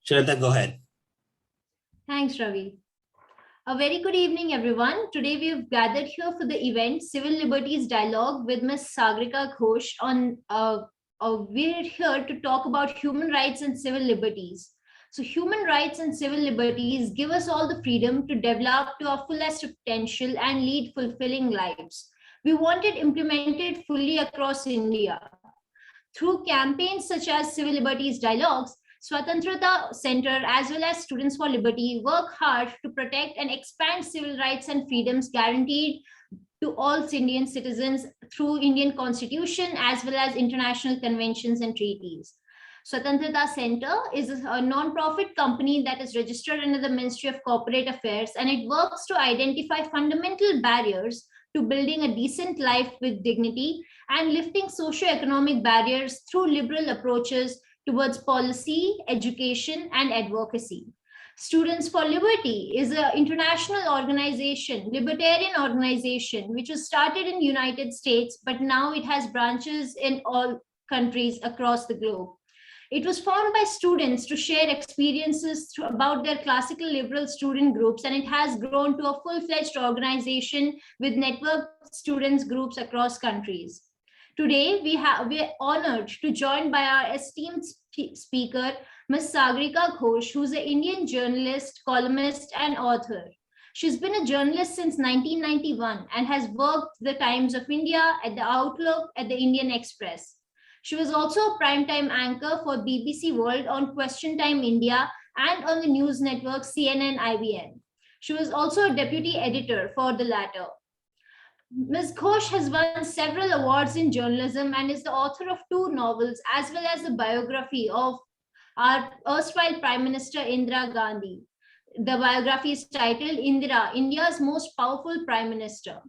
Shraddha, go ahead. Thanks, Ravi. A very good evening, everyone. Today we have gathered here for the event Civil Liberties Dialogue with Ms. Sagarika Ghose on we're here to talk about human rights and civil liberties. So human rights and civil liberties give us all the freedom to develop to our fullest potential and lead fulfilling lives. We want it implemented fully across India. Through campaigns such as Civil Liberties Dialogues, Swatantrata Center as well as Students for Liberty work hard to protect and expand civil rights and freedoms guaranteed to all Indian citizens through Indian Constitution as well as international conventions and treaties. Swatantrata Center is a non-profit company that is registered under the Ministry of Corporate Affairs, and it works to identify fundamental barriers to building a decent life with dignity and lifting socio-economic barriers through liberal approaches towards policy, education, and advocacy. Students for Liberty is an international organization, libertarian organization, which was started in the United States, but now it has branches in all countries across the globe. It was formed by students to share experiences about their classical liberal student groups, and it has grown to a full-fledged organization with networked students groups across countries. Today, we are honored to join by our esteemed speaker, Ms. Sagarika Ghose, who's an Indian journalist, columnist, and author. She's been a journalist since 1991 and has worked the Times of India, at the Outlook, at the Indian Express. She was also a primetime anchor for BBC World on Question Time India and on the news network CNN-IBN. She was also a deputy editor for the latter. Ms. Ghose has won several awards in journalism and is the author of 2 novels as well as a biography of our erstwhile Prime Minister Indira Gandhi. The biography is titled Indira, India's Most Powerful Prime Minister.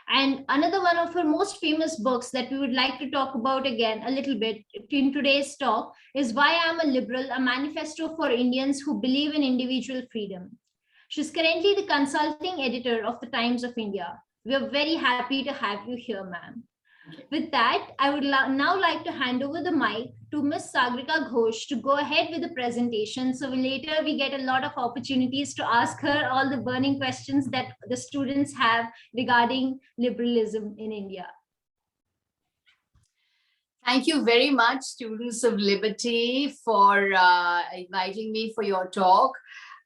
And another one of her most famous books that we would like to talk about again a little bit in today's talk is Why I'm a Liberal, a manifesto for Indians who believe in individual freedom. She's currently the consulting editor of the Times of India. We are very happy to have you here, ma'am. With that, I would now like to hand over the mic to Ms. Sagarika Ghose to go ahead with the presentation. So later we get a lot of opportunities to ask her all the burning questions that the students have regarding liberalism in India. Thank you very much, Students of Liberty, for inviting me for your talk.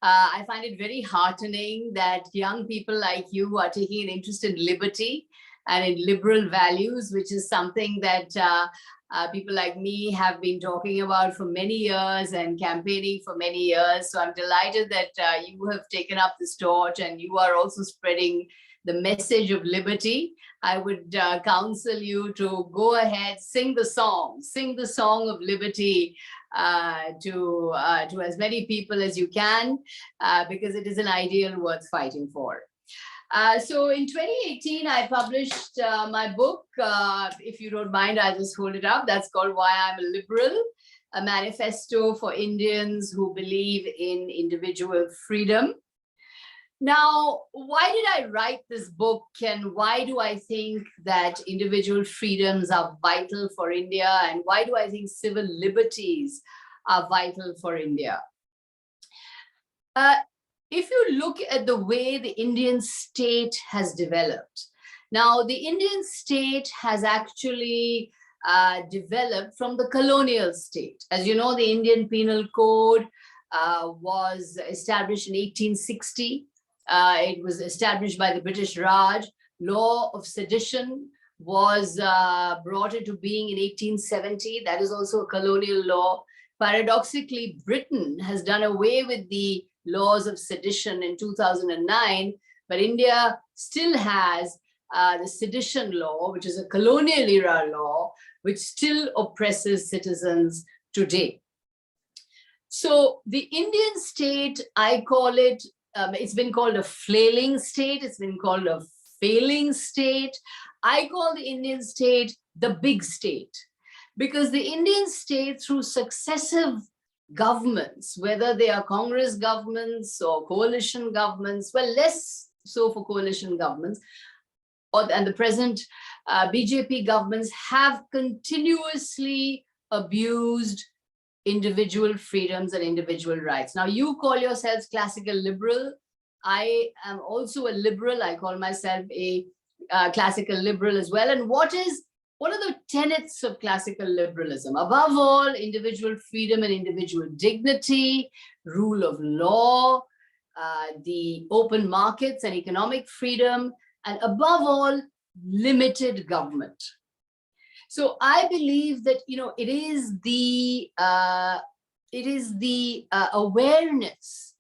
I find it very heartening that young people like you are taking an interest in liberty and in liberal values, which is something that people like me have been talking about for many years and campaigning for many years. So I'm delighted that you have taken up this torch and you are also spreading the message of liberty. I would counsel you to go ahead, sing the song of liberty to as many people as you can, because it is an ideal worth fighting for. So in 2018, I published my book. If you don't mind, I'll just hold it up. That's called Why I'm a Liberal, a manifesto for Indians who believe in individual freedom. Now, why did I write this book, and why do I think that individual freedoms are vital for India, and why do I think civil liberties are vital for India? If you look at the way the Indian state has developed, now the Indian state has actually developed from the colonial state. As you know, the Indian Penal Code was established in 1860. It was established by the British Raj. Law of sedition was brought into being in 1870. That is also a colonial law. Paradoxically, Britain has done away with the laws of sedition in 2009, but India still has the sedition law, which is a colonial era law, which still oppresses citizens today. So the Indian state, I call it, it's been called a flailing state, it's been called a failing state. I call the Indian state the big state, because the Indian state, through successive governments, whether they are Congress governments or coalition governments, well, less so for coalition governments, and the present BJP governments have continuously abused individual freedoms and individual rights. Now, you call yourselves classical liberal. I am also a liberal. I call myself a classical liberal as well. And what are the tenets of classical liberalism? Above all, individual freedom and individual dignity, rule of law, the open markets and economic freedom, and above all, limited government. So I believe that, you know, it is the awareness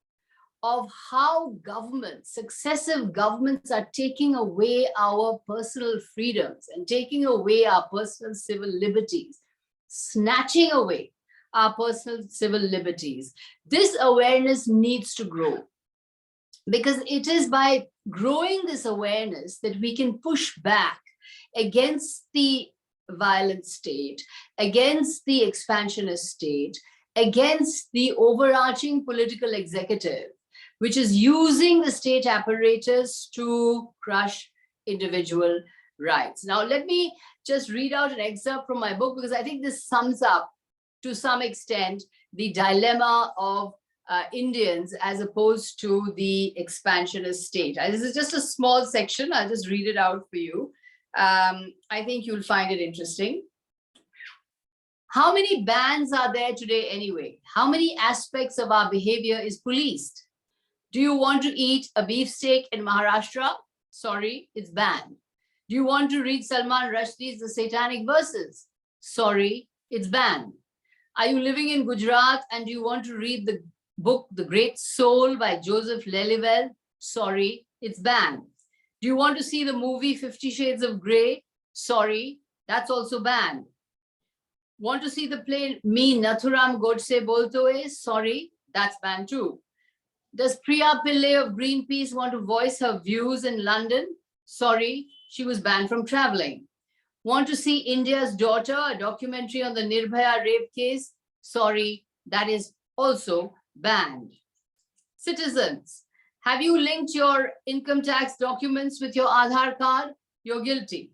of how governments, successive governments, are taking away our personal freedoms and taking away our personal civil liberties, snatching away our personal civil liberties. This awareness needs to grow, because it is by growing this awareness that we can push back against the violent state, against the expansionist state, against the overarching political executive, which is using the state apparatus to crush individual rights. Now, let me just read out an excerpt from my book, because I think this sums up to some extent the dilemma of Indians as opposed to the expansionist state. This is just a small section. I'll just read it out for you. I think you'll find it interesting. How many bans are there today anyway? How many aspects of our behavior is policed? Do you want to eat a beefsteak in Maharashtra? Sorry, it's banned. Do you want to read Salman Rushdie's The Satanic Verses? Sorry, it's banned. Are you living in Gujarat and do you want to read the book The Great Soul by Joseph Lelyveld? Sorry, it's banned. Do you want to see the movie 50 Shades of Grey? Sorry, that's also banned. Want to see the play Me Nathuram Godse Bolto Hai? Sorry, that's banned too. Does Priya Pillai of Greenpeace want to voice her views in London? Sorry, she was banned from traveling. Want to see India's Daughter, a documentary on the Nirbhaya rape case? Sorry, that is also banned. Citizens, have you linked your income tax documents with your Aadhaar card? You're guilty.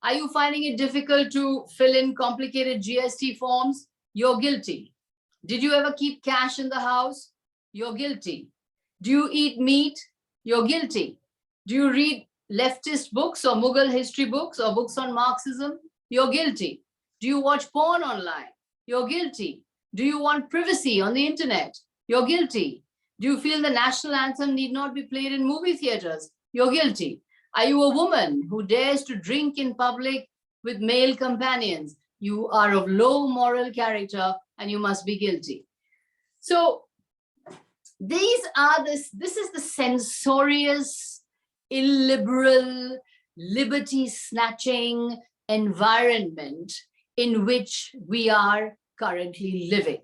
Are you finding it difficult to fill in complicated GST forms? You're guilty. Did you ever keep cash in the house? You're guilty. Do you eat meat? You're guilty. Do you read leftist books or Mughal history books or books on Marxism? You're guilty. Do you watch porn online? You're guilty. Do you want privacy on the internet? You're guilty. Do you feel the national anthem need not be played in movie theaters? You're guilty. Are you a woman who dares to drink in public with male companions? You are of low moral character and you must be guilty. So this is the censorious, illiberal, liberty-snatching environment in which we are currently living.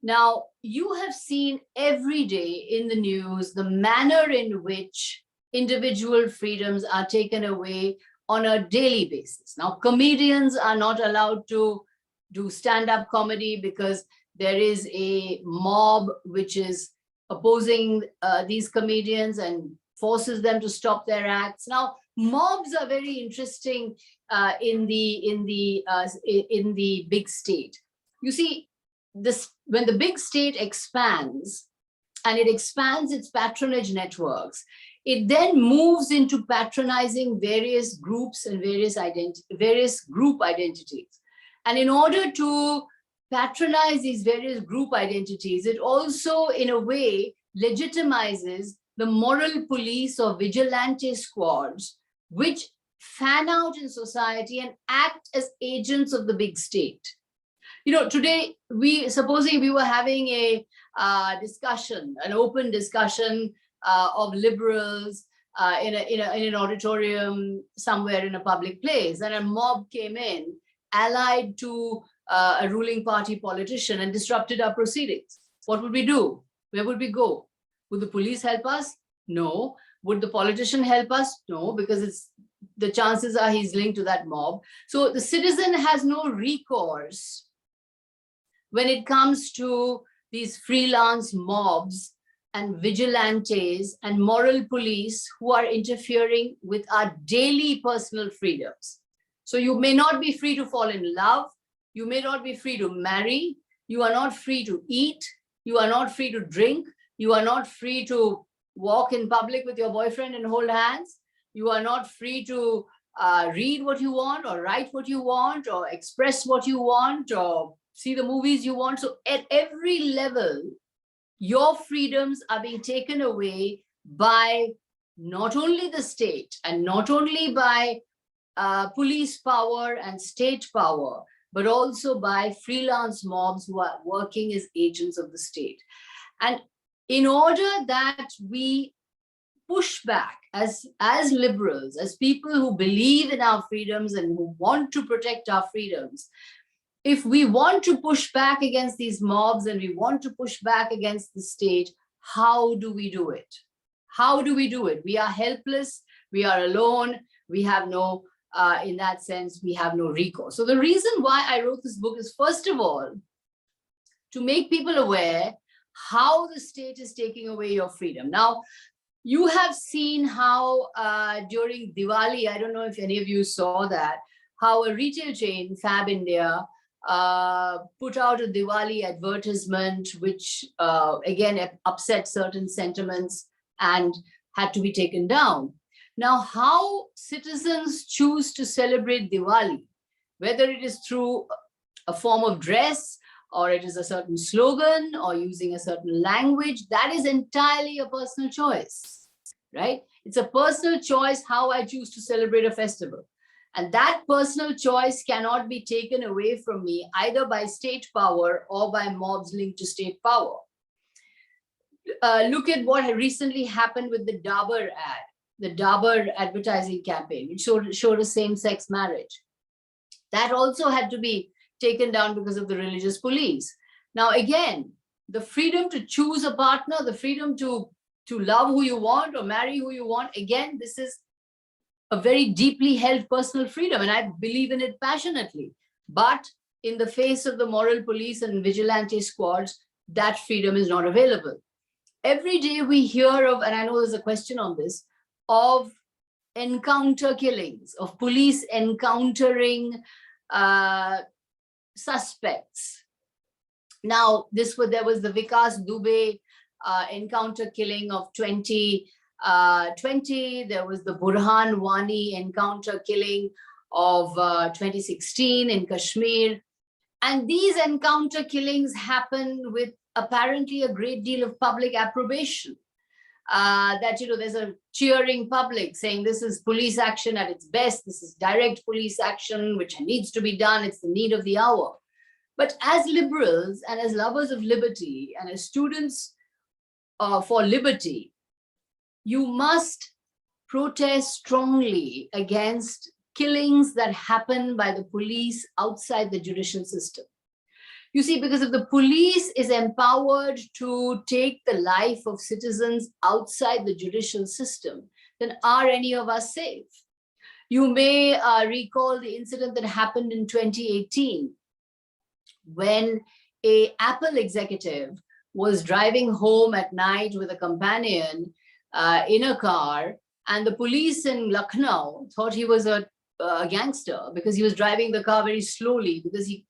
Now, you have seen every day in the news the manner in which individual freedoms are taken away on a daily basis. Now, comedians are not allowed to do stand-up comedy because there is a mob which is opposing these comedians and forces them to stop their acts. Now, mobs are very interesting in the big state. You see, when the big state expands and it expands its patronage networks, it then moves into patronizing various groups and various group identities. And in order to patronize these various group identities, it also, in a way, legitimizes the moral police or vigilante squads, which fan out in society and act as agents of the big state. You know, today, supposing we were having a discussion, an open discussion of liberals in an auditorium somewhere in a public place, and a mob came in, allied to a ruling party politician, and disrupted our proceedings. What would we do? Where would we go? Would the police help us? No. Would the politician help us? No, because the chances are he's linked to that mob. So the citizen has no recourse when it comes to these freelance mobs and vigilantes and moral police who are interfering with our daily personal freedoms. So you may not be free to fall in love. You may not be free to marry. You are not free to eat. You are not free to drink. You are not free to walk in public with your boyfriend and hold hands. You are not free to read what you want or write what you want or express what you want or see the movies you want. So at every level, your freedoms are being taken away by not only the state and not only by police power and state power, but also by freelance mobs who are working as agents of the state. And in order that we push back as liberals, as people who believe in our freedoms and who want to protect our freedoms, if we want to push back against these mobs and we want to push back against the state, how do we do it? How do we do it? We are helpless, we are alone, we have no, in that sense, we have no recourse. So the reason why I wrote this book is, first of all, to make people aware how the state is taking away your freedom. Now, you have seen how during Diwali, I don't know if any of you saw that, how a retail chain, Fab India, put out a Diwali advertisement, which again upset certain sentiments and had to be taken down. Now, how citizens choose to celebrate Diwali, whether it is through a form of dress, or it is a certain slogan, or using a certain language, that is entirely a personal choice, right? It's a personal choice how I choose to celebrate a festival. And that personal choice cannot be taken away from me either by state power or by mobs linked to state power. Look at what recently happened with the Dabur ad, the Dabur advertising campaign, which showed a same-sex marriage. That also had to be taken down because of the religious police. Now, again, the freedom to choose a partner, the freedom to love who you want or marry who you want, again, this is a very deeply held personal freedom, and I believe in it passionately. But in the face of the moral police and vigilante squads, that freedom is not available. Every day we hear of, and I know there's a question on this, of encounter killings, of police encountering suspects. Now, there was the Vikas Dubey encounter killing of 2020. There was the Burhan Wani encounter killing of 2016 in Kashmir. And these encounter killings happen with apparently a great deal of public approbation. That, there's a cheering public saying this is police action at its best. This is direct police action, which needs to be done. It's the need of the hour. But as liberals and as lovers of liberty and as students for liberty, you must protest strongly against killings that happen by the police outside the judicial system. You see, because if the police is empowered to take the life of citizens outside the judicial system, then are any of us safe? You may recall the incident that happened in 2018 when an Apple executive was driving home at night with a companion in a car, and the police in Lucknow thought he was a gangster because he was driving the car very slowly, because he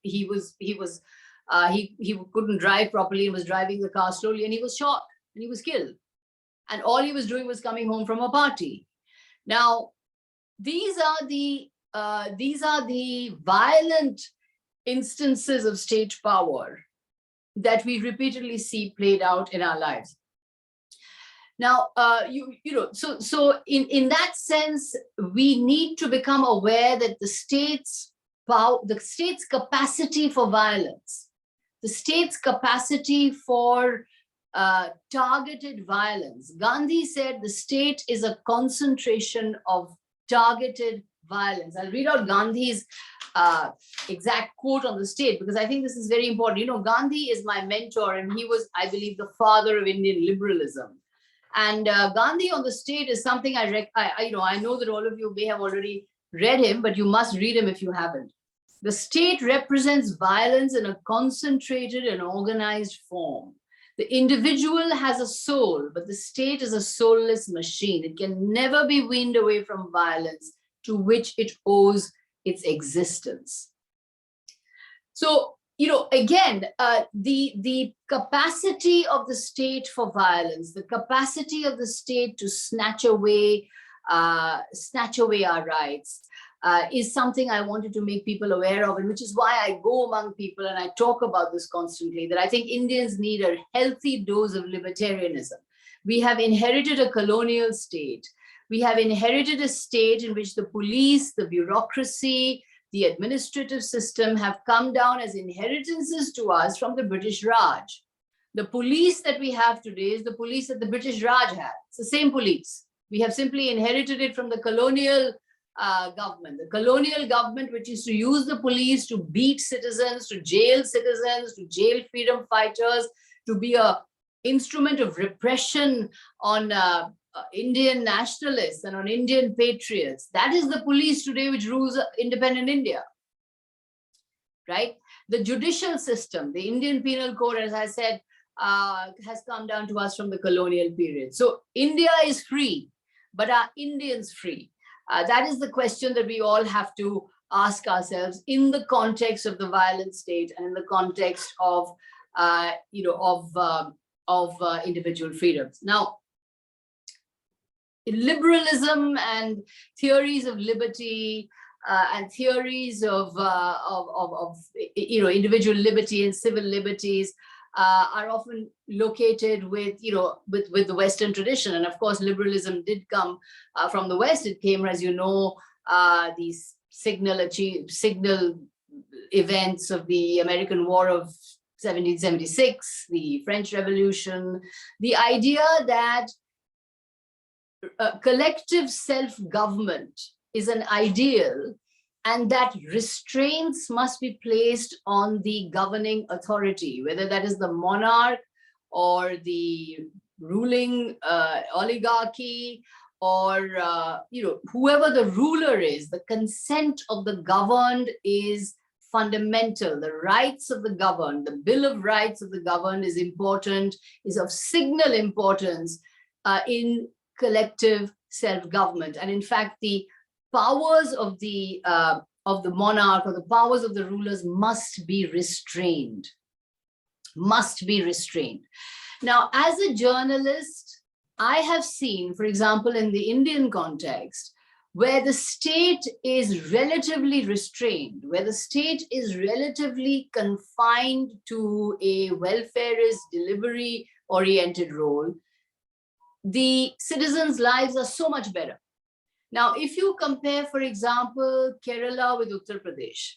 couldn't drive properly and was driving the car slowly, and he was shot and he was killed. And all he was doing was coming home from a party. Now, these are the violent instances of state power that we repeatedly see played out in our lives. Now, so in that sense, we need to become aware that the state's power, the state's capacity for violence, the state's capacity for targeted violence. Gandhi said the state is a concentration of targeted violence. I'll read out Gandhi's exact quote on the state, because I think this is very important. Gandhi is my mentor, and he was, I believe, the father of Indian liberalism. And Gandhi on the state is something I know that all of you may have already read him, but you must read him if you haven't. The state represents violence in a concentrated and organized form. The individual has a soul, but the state is a soulless machine. It can never be weaned away from violence to which it owes its existence. So again, the capacity of the state for violence, the capacity of the state to snatch away our rights, is something I wanted to make people aware of, and which is why I go among people and I talk about this constantly, that I think Indians need a healthy dose of libertarianism. We have inherited a colonial state. We have inherited a state in which the police, the bureaucracy, the administrative system have come down as inheritances to us from the British Raj. The police that we have today is the police that the British Raj had. It's the same police. We have simply inherited it from the colonial government. The colonial government, which is to use the police to beat citizens, to jail freedom fighters, to be an instrument of repression on Indian nationalists and on Indian patriots. That is the police today which rules independent India, right? The judicial system, the Indian Penal Code, as I said, has come down to us from the colonial period. So India is free, but are Indians free? That is the question that we all have to ask ourselves in the context of the violent state and in the context of, individual freedoms. Now, liberalism and theories of liberty and theories of individual liberty and civil liberties are often located with the Western tradition. And of course, liberalism did come from the West. It came, as you know, these signal events of the American War of 1776, the French Revolution, the idea that collective self-government is an ideal and that restraints must be placed on the governing authority, whether that is the monarch or the ruling oligarchy or whoever the ruler is. The consent of the governed is fundamental. The rights of the governed, the Bill of Rights of the governed is important, is of signal importance in collective self-government. And in fact, the powers of the monarch or the powers of the rulers must be restrained, Now, as a journalist, I have seen, for example, in the Indian context, where the state is relatively restrained, where the state is relatively confined to a welfarist, delivery-oriented role, the citizens' lives are so much better. Now, if you compare, for example, Kerala with Uttar Pradesh,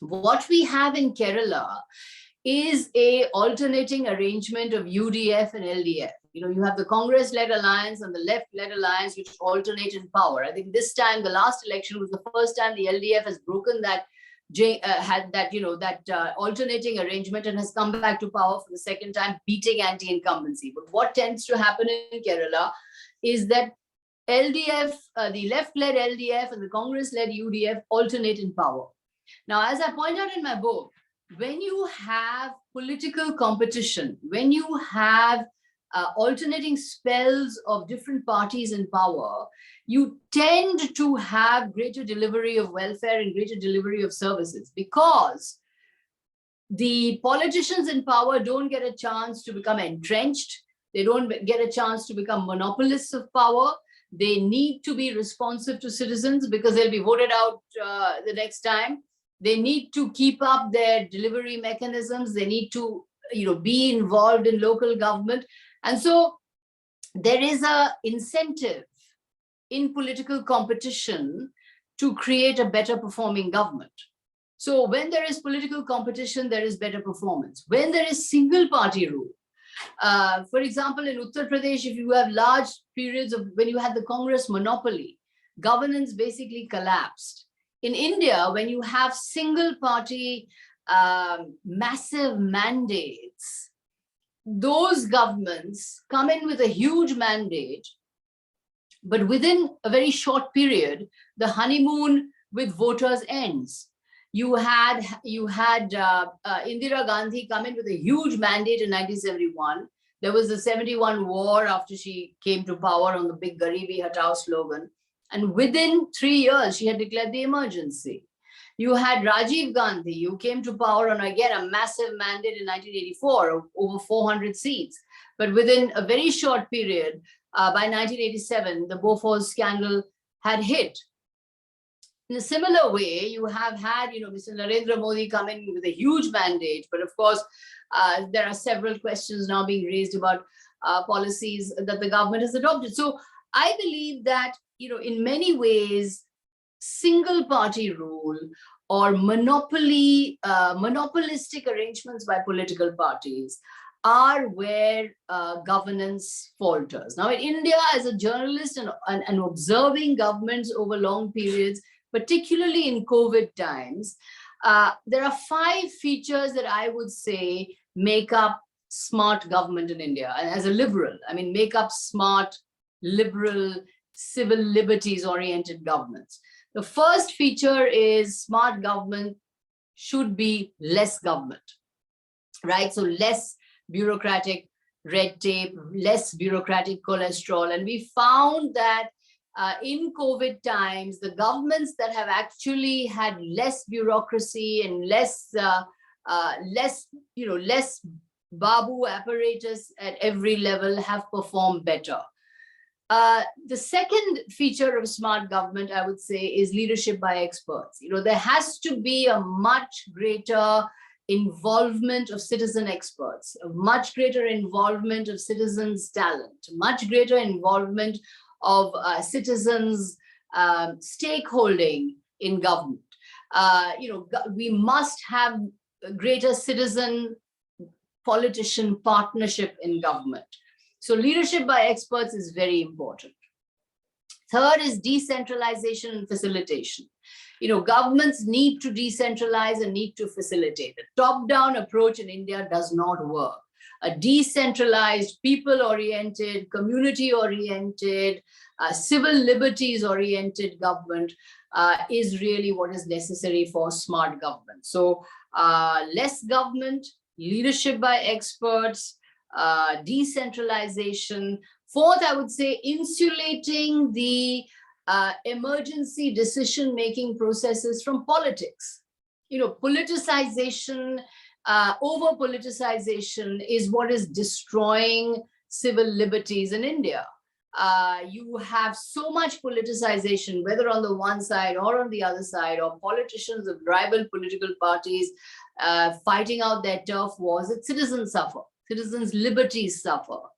what we have in Kerala is a alternating arrangement of UDF and LDF. You have the Congress-led alliance and the left-led alliance, which alternate in power. I think this time, the last election was the first time the LDF has broken that alternating arrangement and has come back to power for the second time, beating anti-incumbency. But what tends to happen in Kerala is that LDF, the left-led LDF and the Congress-led UDF alternate in power. Now, as I point out in my book, when you have political competition, when you have alternating spells of different parties in power, you tend to have greater delivery of welfare and greater delivery of services, because the politicians in power don't get a chance to become entrenched. They don't get a chance to become monopolists of power. They need to be responsive to citizens because they'll be voted out the next time. They need to keep up their delivery mechanisms. They need to be involved in local government. And so there is an incentive in political competition to create a better performing government. So when there is political competition, there is better performance. When there is single party rule, for example, in Uttar Pradesh, if you have large periods of when you had the Congress monopoly, governance basically collapsed. In India, when you have single party massive mandates, those governments come in with a huge mandate, but within a very short period, the honeymoon with voters ends. You had Indira Gandhi come in with a huge mandate in 1971. There was the 71 war after she came to power on the big Garibi Hatao slogan. And within 3 years, she had declared the emergency. You had Rajiv Gandhi, who came to power on, again, a massive mandate in 1984, over 400 seats. But within a very short period, by 1987, the Bofors scandal had hit. In a similar way, you have had, Mr. Narendra Modi come in with a huge mandate. But of course, there are several questions now being raised about policies that the government has adopted. So I believe that, in many ways, single party rule or monopolistic arrangements by political parties are where governance falters. Now, in India, as a journalist and observing governments over long periods, particularly in COVID times, there are 5 features that I would say make up smart government in India. And as a liberal, make up smart, liberal, civil liberties-oriented governments. The first feature is smart government should be less government, right? So less bureaucratic red tape, less bureaucratic cholesterol. And we found that in COVID times, the governments that have actually had less bureaucracy and less Babu apparatus at every level have performed better. The second feature of smart government, I would say, is leadership by experts. There has to be a much greater involvement of citizen experts, a much greater involvement of citizens' talent, much greater involvement of citizens' stakeholding in government. We must have greater citizen-politician partnership in government. So leadership by experts is very important. Third is decentralization and facilitation. Governments need to decentralize and need to facilitate. The top-down approach in India does not work. A decentralized, people-oriented, community-oriented, civil liberties-oriented government is really what is necessary for smart government. So less government, leadership by experts, decentralization. Fourth, I would say insulating the emergency decision-making processes from politics. Politicization, over-politicization is what is destroying civil liberties in India. You have so much politicization, whether on the one side or on the other side, or politicians of rival political parties fighting out their turf wars, that citizens suffer. Citizens' liberties suffer.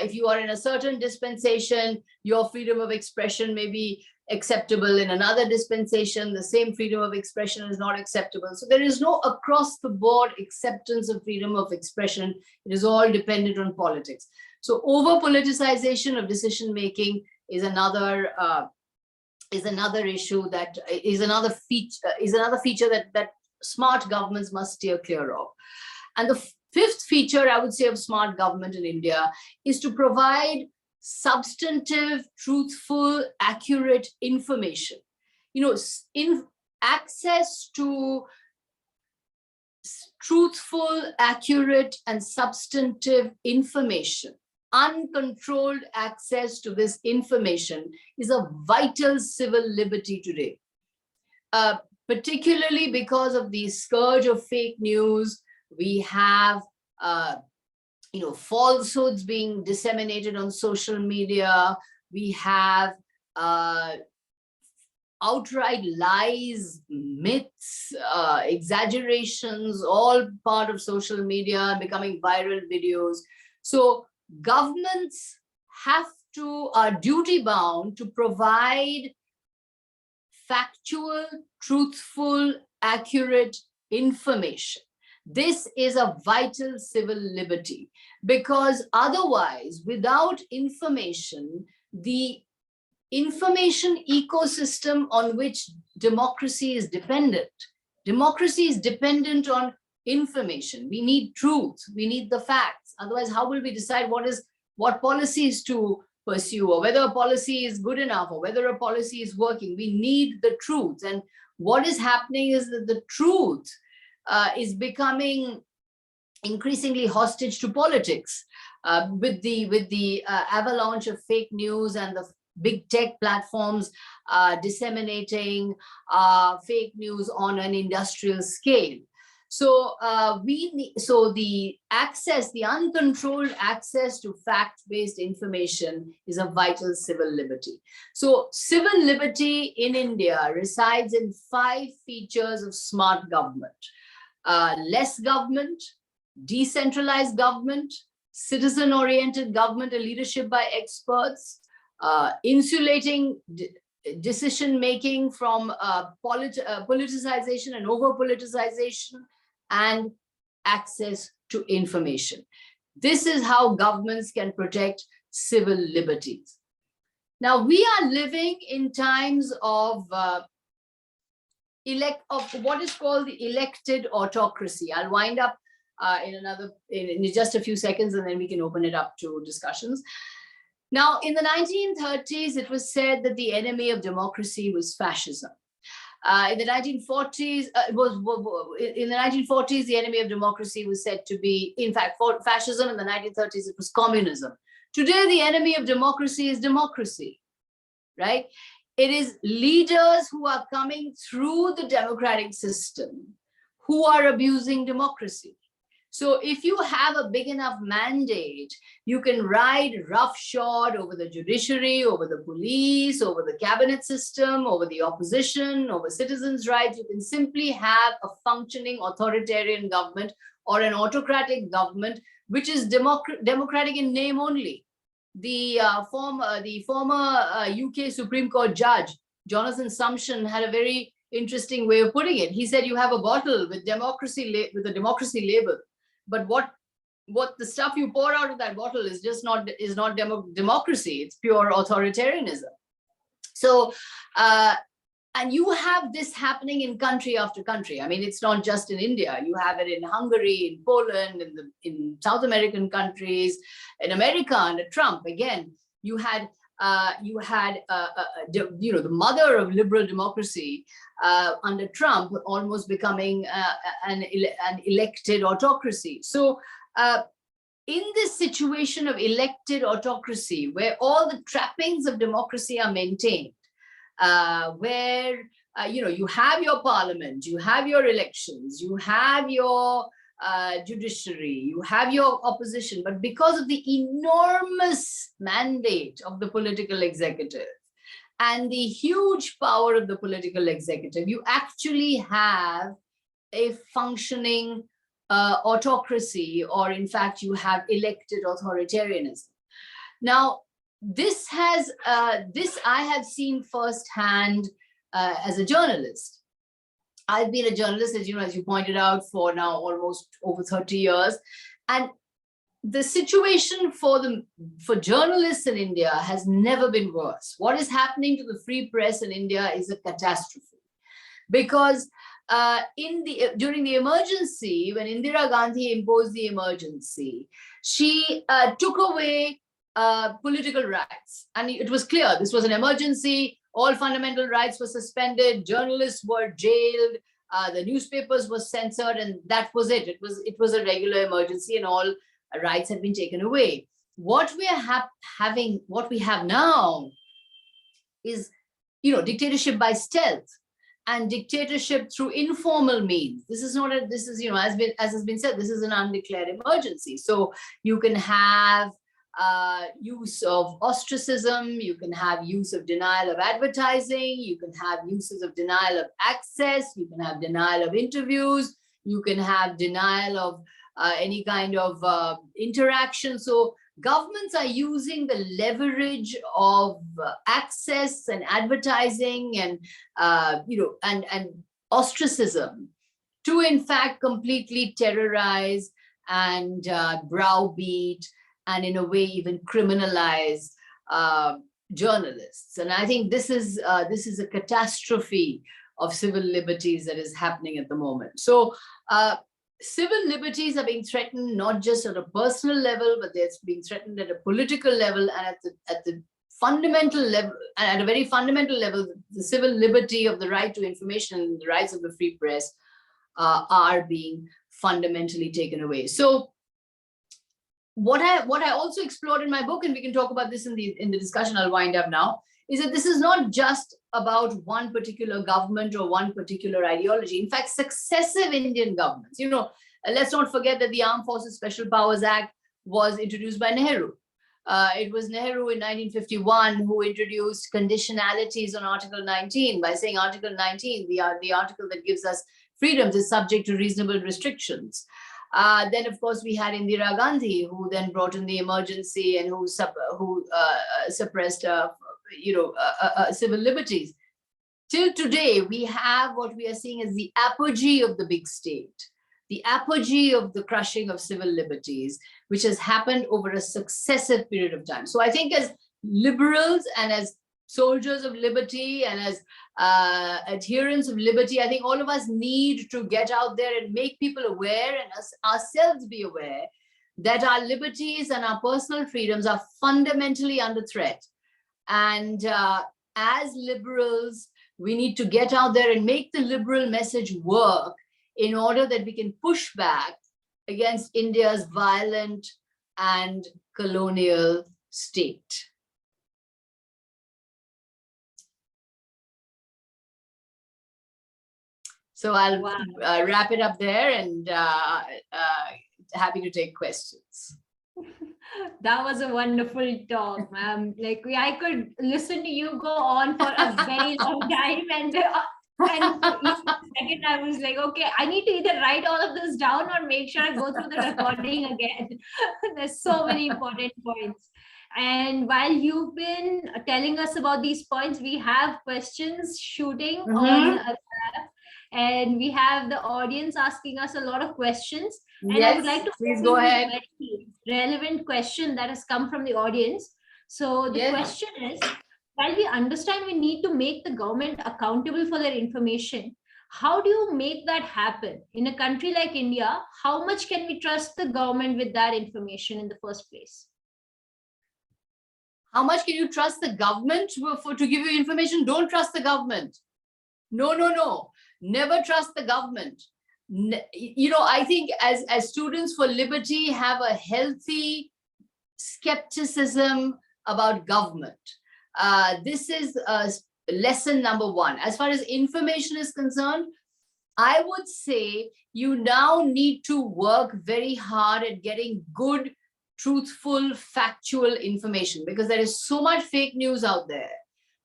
If you are in a certain dispensation, your freedom of expression may be acceptable. In another dispensation, the same freedom of expression is not acceptable. So there is no across-the-board acceptance of freedom of expression. It is all dependent on politics. So over-politicization of decision-making is another issue that is another feature that smart governments must steer clear of. And the fifth feature, I would say, of smart government in India is to provide substantive, truthful, accurate information. In access to truthful, accurate, and substantive information, uncontrolled access to this information is a vital civil liberty today, particularly because of the scourge of fake news. We have, falsehoods being disseminated on social media. We have outright lies, myths, exaggerations, all part of social media, becoming viral videos. So governments are duty bound to provide factual, truthful, accurate information. This is a vital civil liberty, because otherwise, without information, the information ecosystem on which democracy is dependent. Democracy is dependent on information. We need truth. We need the facts. Otherwise, how will we decide what policies to pursue, or whether a policy is good enough, or whether a policy is working? We need the truth. And what is happening is that the truth is becoming increasingly hostage to politics with the avalanche of fake news and big tech platforms disseminating fake news on an industrial scale. So the access, the uncontrolled access to fact-based information is a vital civil liberty. So civil liberty in India resides in 5 features of smart government: less government, decentralized government, citizen-oriented government and leadership by experts, insulating decision-making from politicization and over-politicization, and access to information. This is how governments can protect civil liberties. Now, we are living in times of what is called the elected autocracy. I'll wind up in just a few seconds, and then we can open it up to discussions. Now, in the 1930s, it was said that the enemy of democracy was fascism. In the 1940s, the enemy of democracy was said to be, in fact, for fascism. In the 1930s, it was communism. Today, the enemy of democracy is democracy, right? It is leaders who are coming through the democratic system who are abusing democracy. So if you have a big enough mandate, you can ride roughshod over the judiciary, over the police, over the cabinet system, over the opposition, over citizens' rights. You can simply have a functioning authoritarian government or an autocratic government, which is democratic in name only. The former UK Supreme Court judge, Jonathan Sumption, had a very interesting way of putting it. He said, you have a bottle with with a democracy label, but what the stuff you pour out of that bottle is just not democracy. It's pure authoritarianism. So and you have this happening in country after country. I mean, it's not just in India. You have it in Hungary, in Poland, in South American countries, in America under Trump. Again, you had the mother of liberal democracy under Trump almost becoming an elected autocracy. So in this situation of elected autocracy, where all the trappings of democracy are maintained, where you have your parliament, you have your elections, you have your judiciary, you have your opposition, but because of the enormous mandate of the political executive and the huge power of the political executive, you actually have a functioning autocracy, or in fact, you have elected authoritarianism. Now, this I have seen firsthand as a journalist. I've been a journalist, as you pointed out, for now almost over 30 years. And the situation for journalists in India has never been worse. What is happening to the free press in India is a catastrophe. Because during the emergency, when Indira Gandhi imposed the emergency, she took away political rights. And it was clear this was an emergency. All fundamental rights were suspended. Journalists were jailed. The newspapers were censored, and that was it. It was a regular emergency, and all rights had been taken away. What we are what we have now is, dictatorship by stealth and dictatorship through informal means. This is not as has been said, this is an undeclared emergency. So you can have use of ostracism, you can have use of denial of advertising, you can have uses of denial of access, you can have denial of interviews, you can have denial of any kind of interaction. So governments are using the leverage of access and advertising and and ostracism to in fact completely terrorize and browbeat, and in a way even criminalize journalists. And I think this is a catastrophe of civil liberties that is happening at the moment. So civil liberties are being threatened not just at a personal level, but they're being threatened at a political level, and at the fundamental level, and at a very fundamental level, the civil liberty of the right to information and the rights of the free press are being fundamentally taken away. So what I also explored in my book, and we can talk about this in the discussion, I'll wind up now, is that this is not just about one particular government or one particular ideology. In fact, successive Indian governments, let's not forget that the Armed Forces Special Powers Act was introduced by Nehru. It was Nehru in 1951 who introduced conditionalities on Article 19 by saying Article 19, the article that gives us freedoms, is subject to reasonable restrictions. Then, of course, we had Indira Gandhi, who then brought in the emergency and who suppressed, civil liberties. Till today, we have what we are seeing as the apogee of the big state, the apogee of the crushing of civil liberties, which has happened over a successive period of time. So I think as liberals and as soldiers of liberty and as adherents of liberty, I think all of us need to get out there and make people aware and ourselves be aware that our liberties and our personal freedoms are fundamentally under threat. And as liberals, we need to get out there and make the liberal message work in order that we can push back against India's violent and colonial state. So I'll wrap it up there, and happy to take questions. That was a wonderful talk, ma'am. Like I could listen to you go on for a very long time, and each second I was like, okay, I need to either write all of this down or make sure I go through the recording again. There's so many important points. And while you've been telling us about these points, we have questions shooting on and we have the audience asking us a lot of questions. And yes, I would like to please go ahead. A very relevant question that has come from the audience. So the question is, while we understand we need to make the government accountable for their information, how do you make that happen? In a country like India, how much can we trust the government with that information in the first place? How much can you trust the government to give you information? Don't trust the government. No. Never trust the government. I think as students for liberty have a healthy skepticism about government. This is lesson number one. As far as information is concerned, I would say you now need to work very hard at getting good, truthful, factual information, because there is so much fake news out there.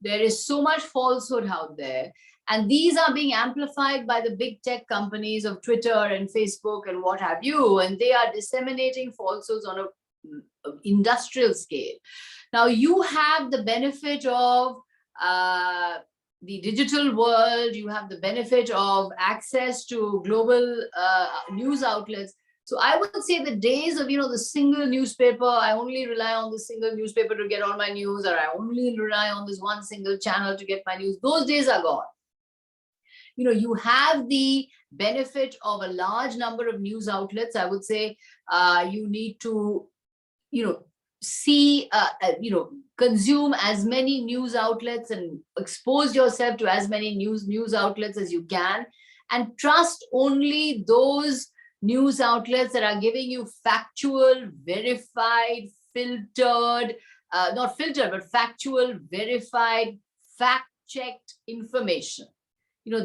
There is so much falsehood out there. And these are being amplified by the big tech companies of Twitter and Facebook and what have you. And they are disseminating falsehoods on an industrial scale. Now, you have the benefit of the digital world. You have the benefit of access to global news outlets. So I would say the days of, the single newspaper, I only rely on the single newspaper to get all my news, or I only rely on this one single channel to get my news, those days are gone. You have the benefit of a large number of news outlets. I would say you need to, consume as many news outlets and expose yourself to as many news outlets as you can, and trust only those news outlets that are giving you factual, verified, filtered, not filtered, but factual, verified, fact-checked information.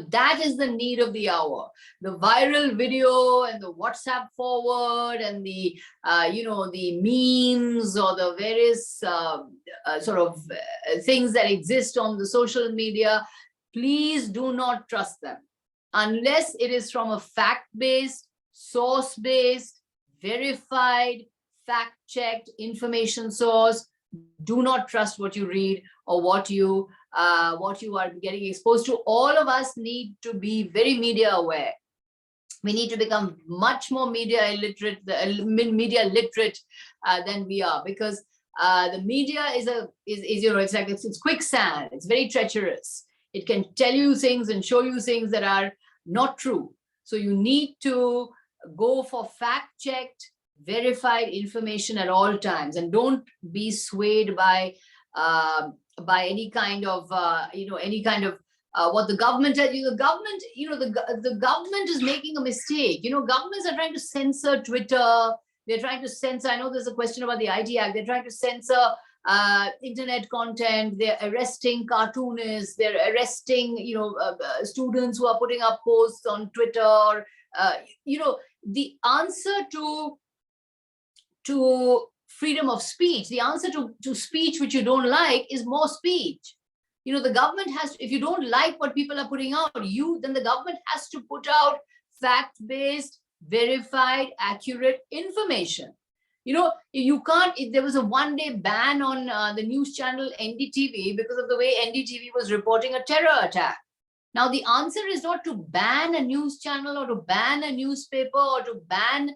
That is the need of the hour. The viral video and the WhatsApp forward and the, the memes or the various things that exist on the social media, please do not trust them. Unless it is from a fact-based, source-based, verified, fact-checked information source, do not trust what you read or what you are getting exposed to. All of us need to be very media aware. We need to become much more media literate than we are, because the media it's quicksand. It's very treacherous. It can tell you things and show you things that are not true. So you need to go for fact-checked, verified information at all times, and don't be swayed by any kind of what the government tells you. The government is making a mistake. Governments are trying to censor Twitter They're trying to censor. I know there's a question about the IT Act. They're trying to censor internet content. They're arresting cartoonists. They're arresting, students who are putting up posts on Twitter. The answer to freedom of speech, the answer to speech which you don't like is more speech. The government has to, if you don't like what people are putting out, then the government has to put out fact-based, verified, accurate information. You can't, there was a one-day ban on the news channel NDTV because of the way NDTV was reporting a terror attack. Now, the answer is not to ban a news channel or to ban a newspaper or to ban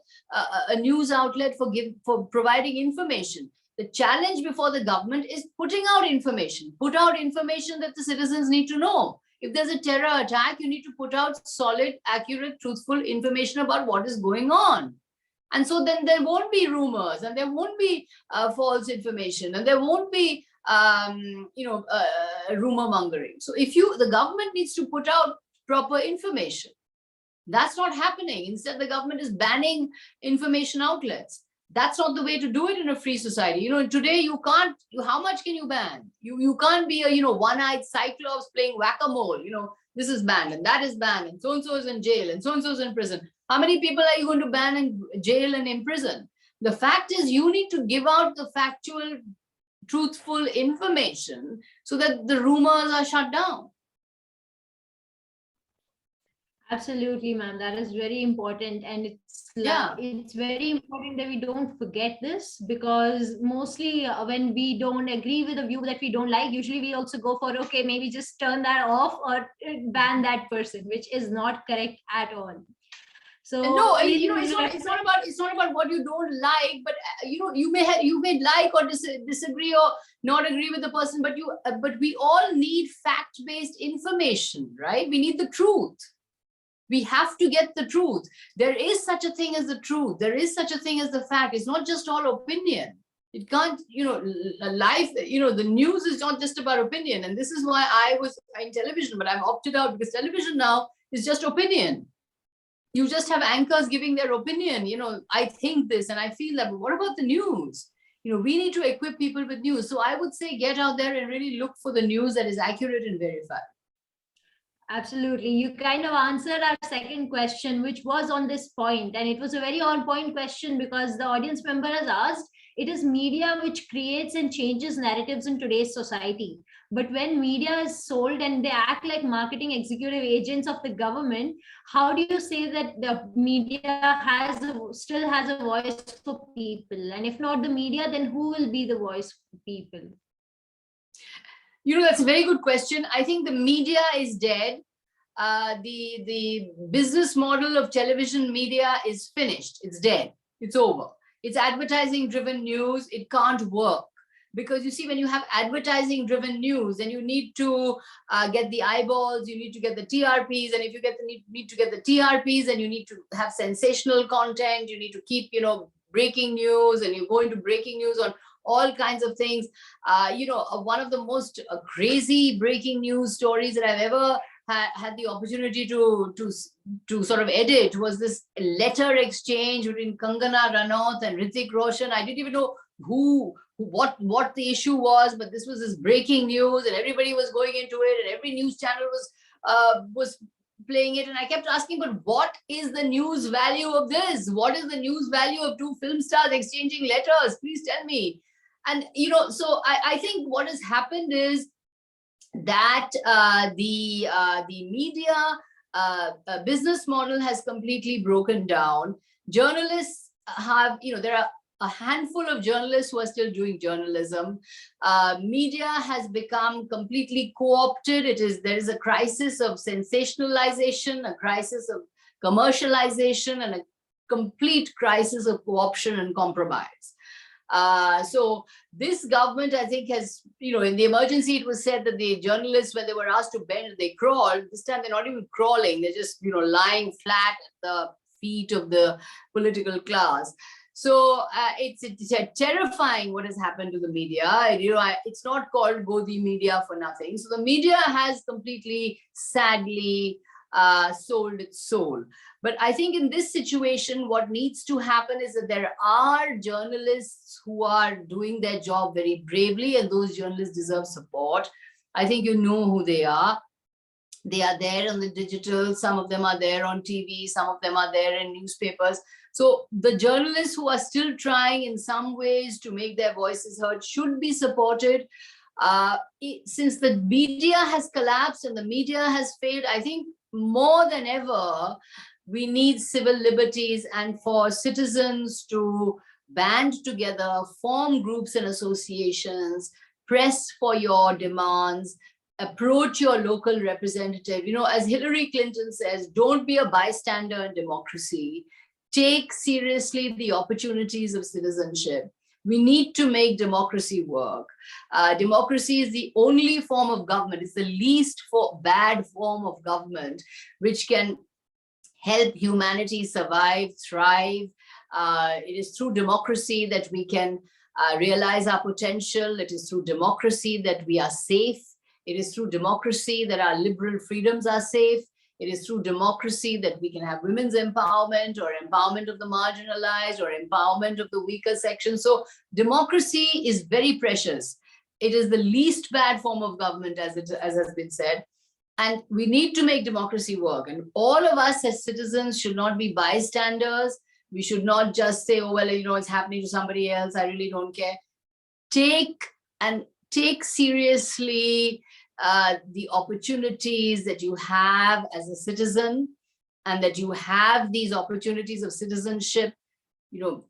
a news outlet for providing information. The challenge before the government is putting out information. Put out information that the citizens need to know. If there's a terror attack, you need to put out solid, accurate, truthful information about what is going on. And so then there won't be rumors, and there won't be false information, and there won't be rumor mongering. So the government needs to put out proper information. That's not happening. Instead, the government is banning information outlets. That's not the way to do it in a free society. Today you can't, how much can you ban? You can't be a, one-eyed cyclops playing whack-a-mole. This is banned and that is banned and so-and-so is in jail and so-and-so is in prison. How many people are you going to ban in jail and in prison? The fact is you need to give out the factual, truthful information so that the rumors are shut down. Absolutely, ma'am. That is very important. And it's very important that we don't forget this, because mostly when we don't agree with a view that we don't like, usually we also go for, okay, maybe just turn that off or ban that person, which is not correct at all. So no, it's not about what you don't like, but you may like or disagree or not agree with the person, but we all need fact-based information, right? We need the truth. We have to get the truth. There is such a thing as the truth. There is such a thing as the fact. It's not just all opinion. It can't, life, the news is not just about opinion. And this is why I was in television, but I'm opted out because television now is just opinion. You just have anchors giving their opinion. I think this and I feel that, but what about the news? We need to equip people with news. So I would say get out there and really look for the news that is accurate and verified. Absolutely. You kind of answered our second question, which was on this point. And it was a very on-point question because the audience member has asked, it is media which creates and changes narratives in today's society. But when media is sold and they act like marketing executive agents of the government, how do you say that the media still has a voice for people? And if not the media, then who will be the voice for people? That's a very good question. I think the media is dead. The business model of television media is finished. It's dead. It's over. It's advertising-driven news. It can't work. Because you see, when you have advertising-driven news, then you need to get the eyeballs, you need to get the TRPs, and if you need to get the TRPs, then you need to have sensational content, you need to keep, breaking news, and you go into breaking news on all kinds of things. One of the most crazy breaking news stories that I've ever had the opportunity to sort of edit was this letter exchange between Kangana Ranaut and Hrithik Roshan. I didn't even know what the issue was, but this was this breaking news and everybody was going into it and every news channel was playing it. And I kept asking, but what is the news value of this? What is the news value of two film stars exchanging letters? Please tell me. And, so I think what has happened is that the media business model has completely broken down. Journalists have, there are a handful of journalists who are still doing journalism. Media has become completely co-opted. There is a crisis of sensationalization, a crisis of commercialization, and a complete crisis of co-option and compromise. So this government, I think, has, in the emergency, it was said that the journalists, when they were asked to bend, they crawled. This time, they're not even crawling. They're just, lying flat at the feet of the political class. So it's terrifying what has happened to the media. It's not called Godi media for nothing. So the media has completely, sadly, sold its soul. But I think in this situation, what needs to happen is that there are journalists who are doing their job very bravely, and those journalists deserve support. I think you know who they are. They are there on the digital, some of them are there on TV, some of them are there in newspapers. So the journalists who are still trying in some ways to make their voices heard should be supported. Since the media has collapsed and the media has failed, I think more than ever, we need civil liberties, and for citizens to band together, form groups and associations, press for your demands, approach your local representative. You know, as Hillary Clinton says, don't be a bystander in democracy. Take seriously the opportunities of citizenship. We need to make democracy work. Democracy is the only form of government. It's the least bad form of government, which can help humanity survive, thrive. It is through democracy that we can realize our potential. It is through democracy that we are safe. It is through democracy that our liberal freedoms are safe. It is through democracy that we can have women's empowerment, or empowerment of the marginalized, or empowerment of the weaker section. So democracy is very precious. It is the least bad form of government, as has been said. And we need to make democracy work. And all of us as citizens should not be bystanders. We should not just say, oh, well, you know, it's happening to somebody else, I really don't care. Take seriously the opportunities that you have as a citizen, and that you have these opportunities of citizenship. You know,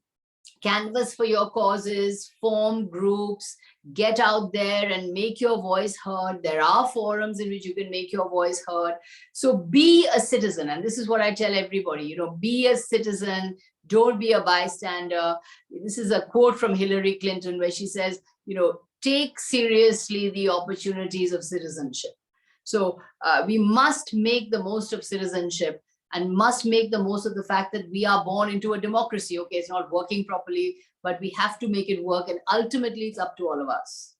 canvas for your causes, form groups, get out there and make your voice heard. There are forums in which you can make your voice heard. So be a citizen. And this is what I tell everybody, you know, be a citizen, don't be a bystander. This is a quote from Hillary Clinton where she says, you know, take seriously the opportunities of citizenship. So we must make the most of citizenship, and must make the most of the fact that we are born into a democracy. Okay, it's not working properly, but we have to make it work. And ultimately, it's up to all of us.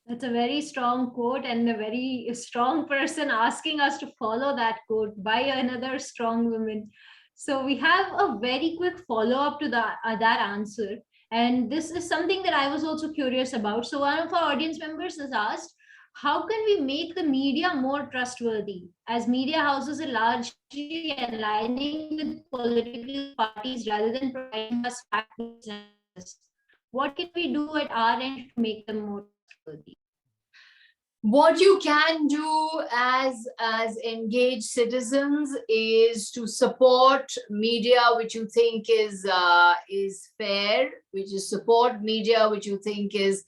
That's a very strong quote, and a very strong person asking us to follow that quote by another strong woman. So we have a very quick follow-up to that answer. And this is something that I was also curious about. So one of our audience members has asked, how can we make the media more trustworthy, as media houses are largely aligning with political parties rather than providing us fact-based analysis? What can we do at our end to make them more trustworthy? What you can do as engaged citizens is to support media which you think is fair, which is support media which you think is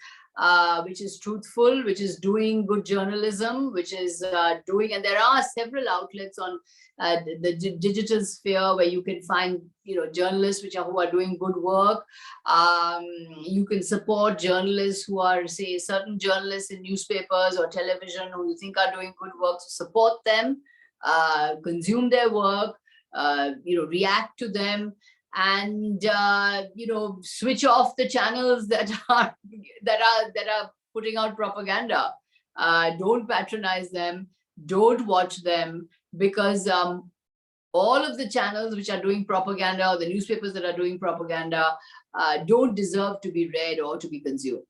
truthful, which is doing good journalism, which is doing, and there are several outlets on the digital sphere where you can find, you know, journalists who are doing good work. You can support journalists who are, say, certain journalists in newspapers or television who you think are doing good work. So support them, consume their work, you know, react to them, and you know, switch off the channels that are putting out propaganda. Don't patronize them, don't watch them, because all of the channels which are doing propaganda, or the newspapers that are doing propaganda, don't deserve to be read or to be consumed.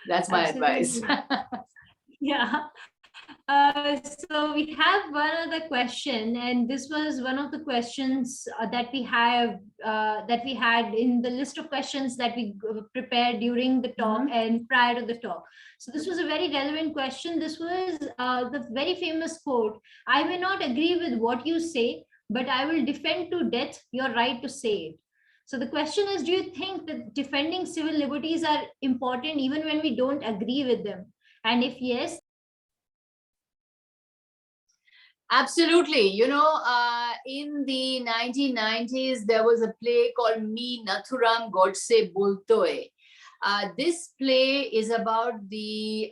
That's my advice. Yeah. So we have one other question, and this was one of the questions that we had in the list of questions that we prepared during the talk and prior to the talk. So this was a very relevant question. This was the very famous quote: "I may not agree with what you say, but I will defend to death your right to say it." So the question is, do you think that defending civil liberties are important even when we don't agree with them? And if yes, absolutely. You know, in the 1990s, there was a play called Me Nathuram Godse Boltoe. This play is about the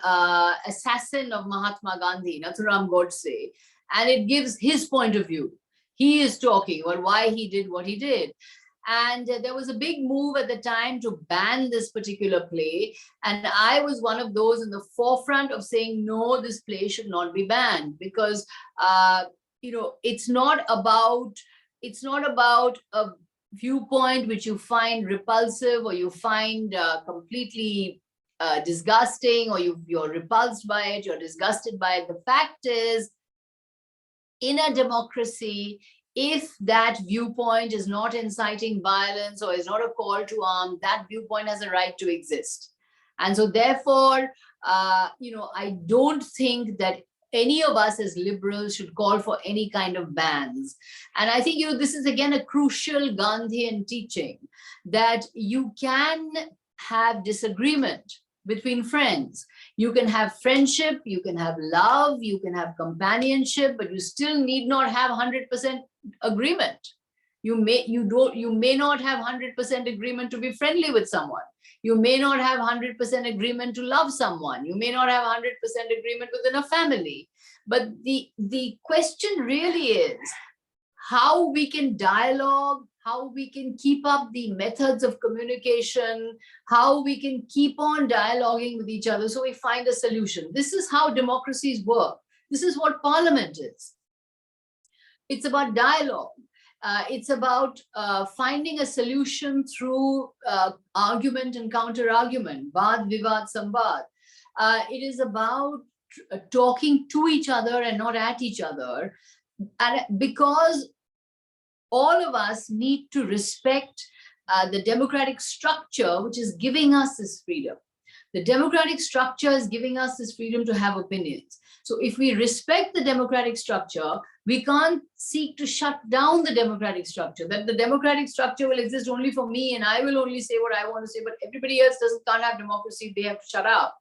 assassin of Mahatma Gandhi, Nathuram Godse, and it gives his point of view. He is talking about why he did what he did. And there was a big move at the time to ban this particular play. And I was one of those in the forefront of saying, no, this play should not be banned, because, it's not about a viewpoint which you find repulsive or you find completely disgusting, or you're repulsed by it, you're disgusted by it. The fact is, in a democracy, if that viewpoint is not inciting violence or is not a call to arm, that viewpoint has a right to exist. And so therefore, I don't think that any of us as liberals should call for any kind of bans. And I think, this is again a crucial Gandhian teaching, that you can have disagreement between friends. You can have friendship, you can have love, you can have companionship, but you still need not have 100% agreement. You may not have 100% agreement to be friendly with someone. You may not have 100% agreement to love someone. You may not have 100% agreement within a family. But the question really is how we can dialogue, how we can keep up the methods of communication, how we can keep on dialoguing with each other so we find a solution. This is how democracies work. This is what parliament is. It's about dialogue. It's about finding a solution through argument and counter-argument, Vaad, Vivad, Samvad. It is about talking to each other and not at each other. And because all of us need to respect the democratic structure, which is giving us this freedom. The democratic structure is giving us this freedom to have opinions. So if we respect the democratic structure, we can't seek to shut down the democratic structure, that the democratic structure will exist only for me and I will only say what I want to say, but everybody else can't have democracy, they have to shut up.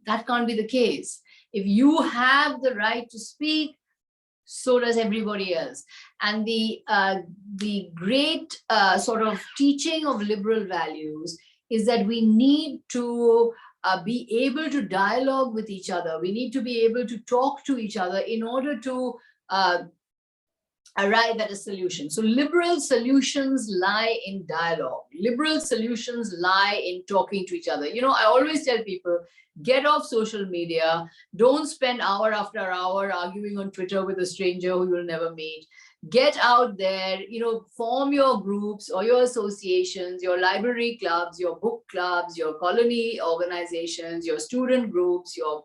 That can't be the case. If you have the right to speak, so does everybody else. And the great sort of teaching of liberal values is that we need to be able to dialogue with each other. We need to be able to talk to each other in order to arrive at a solution. So liberal solutions lie in dialogue. Liberal solutions lie in talking to each other. I always tell people, get off social media. Don't spend hour after hour arguing on Twitter with a stranger who you'll never meet. Get out there, form your groups or your associations, your library clubs, your book clubs, your colony organizations, your student groups, your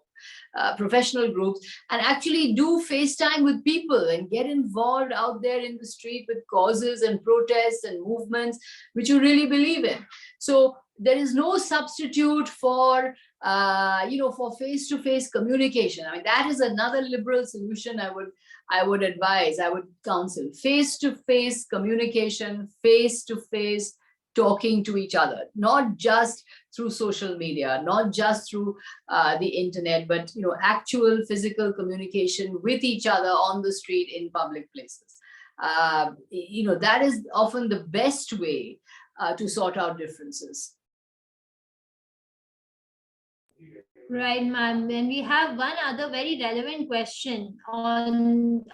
professional groups, and actually do FaceTime with people and get involved out there in the street with causes and protests and movements which you really believe in. So there is no substitute for for face-to-face communication. I mean, that is another liberal solution I would advise, I would counsel. Face-to-face communication, face-to-face talking to each other, not just through social media, not just through the internet, but actual physical communication with each other on the street in public places. That is often the best way to sort out differences. Right, ma'am. And we have one other very relevant question on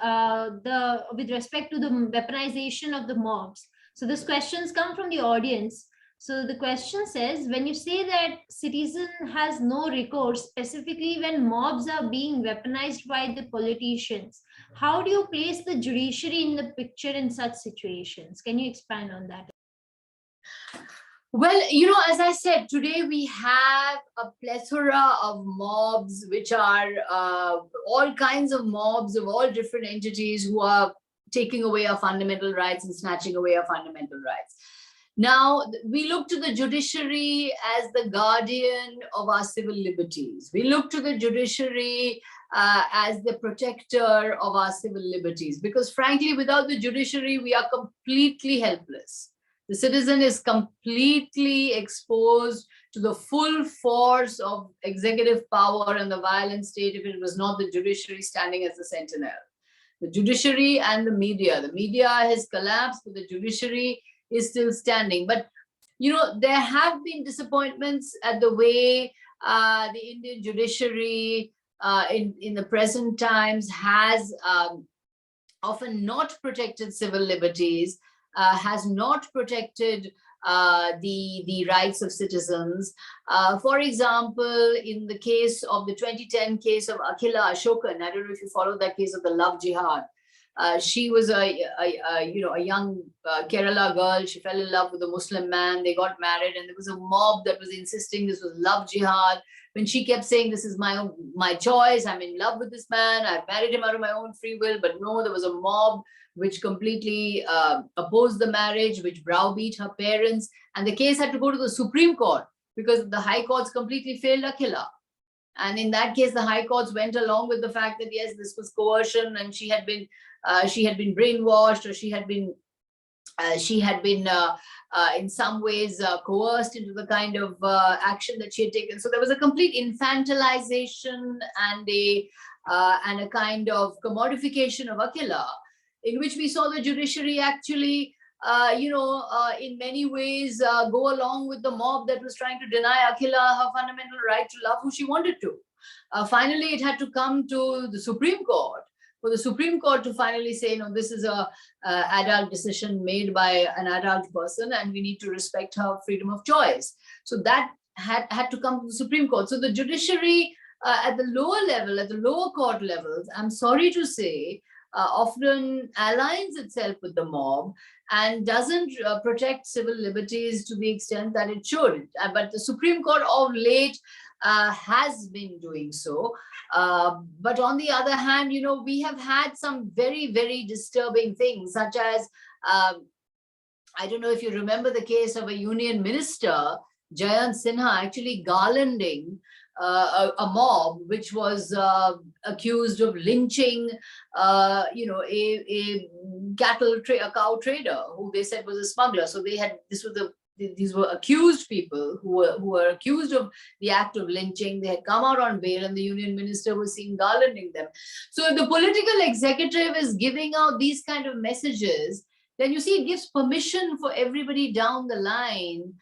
with respect to the weaponization of the mobs. So this questions come from the audience. So the question says, when you say that citizen has no recourse, specifically when mobs are being weaponized by the politicians, how do you place the judiciary in the picture in such situations? Can you expand on that? Well, as I said, today we have a plethora of mobs, which are all kinds of mobs of all different entities who are taking away our fundamental rights and snatching away our fundamental rights. Now, we look to the judiciary as the guardian of our civil liberties. We look to the judiciary as the protector of our civil liberties, because frankly, without the judiciary, we are completely helpless. The citizen is completely exposed to the full force of executive power and the violent state if it was not the judiciary standing as the sentinel. The judiciary and the media. The media has collapsed, but the judiciary is still standing. But, there have been disappointments at the way the Indian judiciary in the present times has often not protected civil liberties. has not protected the rights of citizens. For example, in the case of the 2010 case of Akhila Ashokan, I don't know if you followed that case of the love jihad. She was a young Kerala girl. She fell in love with a Muslim man. They got married, and there was a mob that was insisting this was love jihad. When she kept saying, "This is my choice. I'm in love with this man. I've married him out of my own free will," but no, there was a mob which completely opposed the marriage, which browbeat her parents, and the case had to go to the Supreme Court because the High Courts completely failed Akhila. And in that case, the High Courts went along with the fact that yes, this was coercion, and she had been brainwashed, or she had been in some ways coerced into the kind of action that she had taken. So there was a complete infantilization and a kind of commodification of Akhila, in which we saw the judiciary actually, in many ways go along with the mob that was trying to deny Akhila her fundamental right to love who she wanted to. Finally, it had to come to the Supreme Court for the Supreme Court to finally say, no, this is a adult decision made by an adult person, and we need to respect her freedom of choice. So that had to come to the Supreme Court. So the judiciary at the lower level, at the lower court levels, I'm sorry to say, often aligns itself with the mob and doesn't protect civil liberties to the extent that it should. But the Supreme Court of late has been doing so. But on the other hand, we have had some very, very disturbing things, such as, I don't know if you remember the case of a union minister, Jayant Sinha, actually garlanding a mob which was accused of lynching, a cow trader who they said was a smuggler. So these were accused people who were accused of the act of lynching. They had come out on bail, and the union minister was seen garlanding them. So if the political executive is giving out these kind of messages, then you see it gives permission for everybody down the line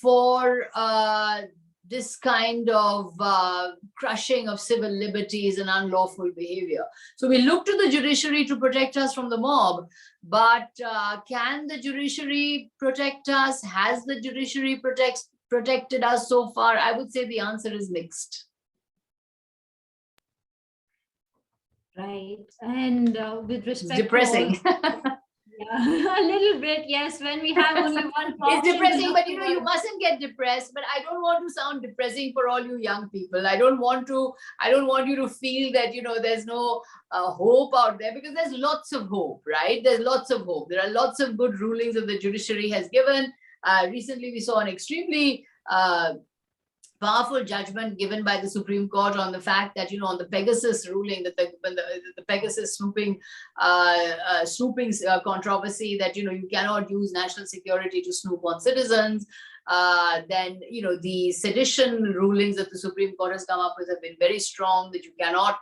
for this kind of crushing of civil liberties and unlawful behavior. So we look to the judiciary to protect us from the mob, but can the judiciary protect us? Has the judiciary protected us so far? I would say the answer is mixed. Right. And with respect depressing. Yeah, a little bit, yes, when we have only one It's depressing, but you mustn't get depressed. But I don't want to sound depressing for all you young people. I don't want you to feel that there's no hope out there, because there's lots of hope, right? There's lots of hope. There are lots of good rulings that the judiciary has given. Recently we saw an extremely powerful judgment given by the Supreme Court on the fact that, on the Pegasus ruling, that the Pegasus snooping controversy, that, you cannot use national security to snoop on citizens. Then, the sedition rulings that the Supreme Court has come up with have been very strong, that you cannot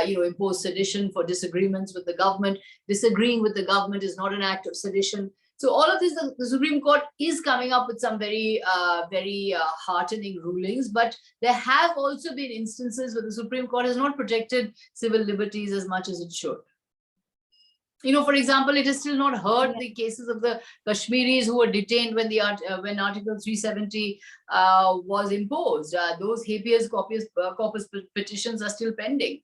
impose sedition for disagreements with the government. Disagreeing with the government is not an act of sedition. So all of this, the Supreme Court is coming up with some very, very heartening rulings, but there have also been instances where the Supreme Court has not protected civil liberties as much as it should. For example, it has still not heard the cases of the Kashmiris who were detained when Article 370 was imposed. Those habeas corpus petitions are still pending.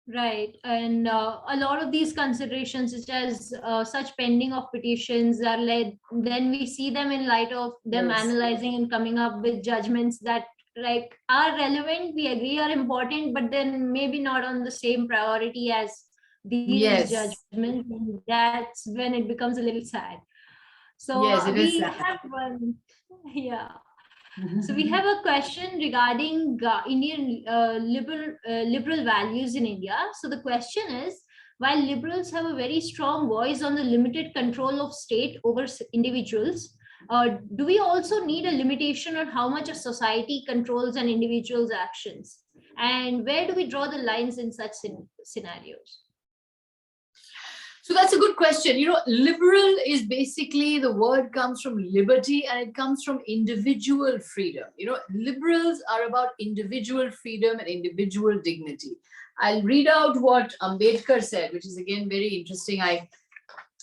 Right. And a lot of these considerations, such as such pending of petitions, are then we see them in light of them analyzing and coming up with judgments that are relevant, we agree are important, but then maybe not on the same priority as these judgments. And that's when it becomes a little sad. So we have one, So we have a question regarding Indian liberal values in India. So the question is, while liberals have a very strong voice on the limited control of state over individuals, do we also need a limitation on how much a society controls an individual's actions? And where do we draw the lines in such scenarios? So that's a good question. Liberal is basically, the word comes from liberty, and it comes from individual freedom. Liberals are about individual freedom and individual dignity. I'll read out what Ambedkar said, which is again very interesting. I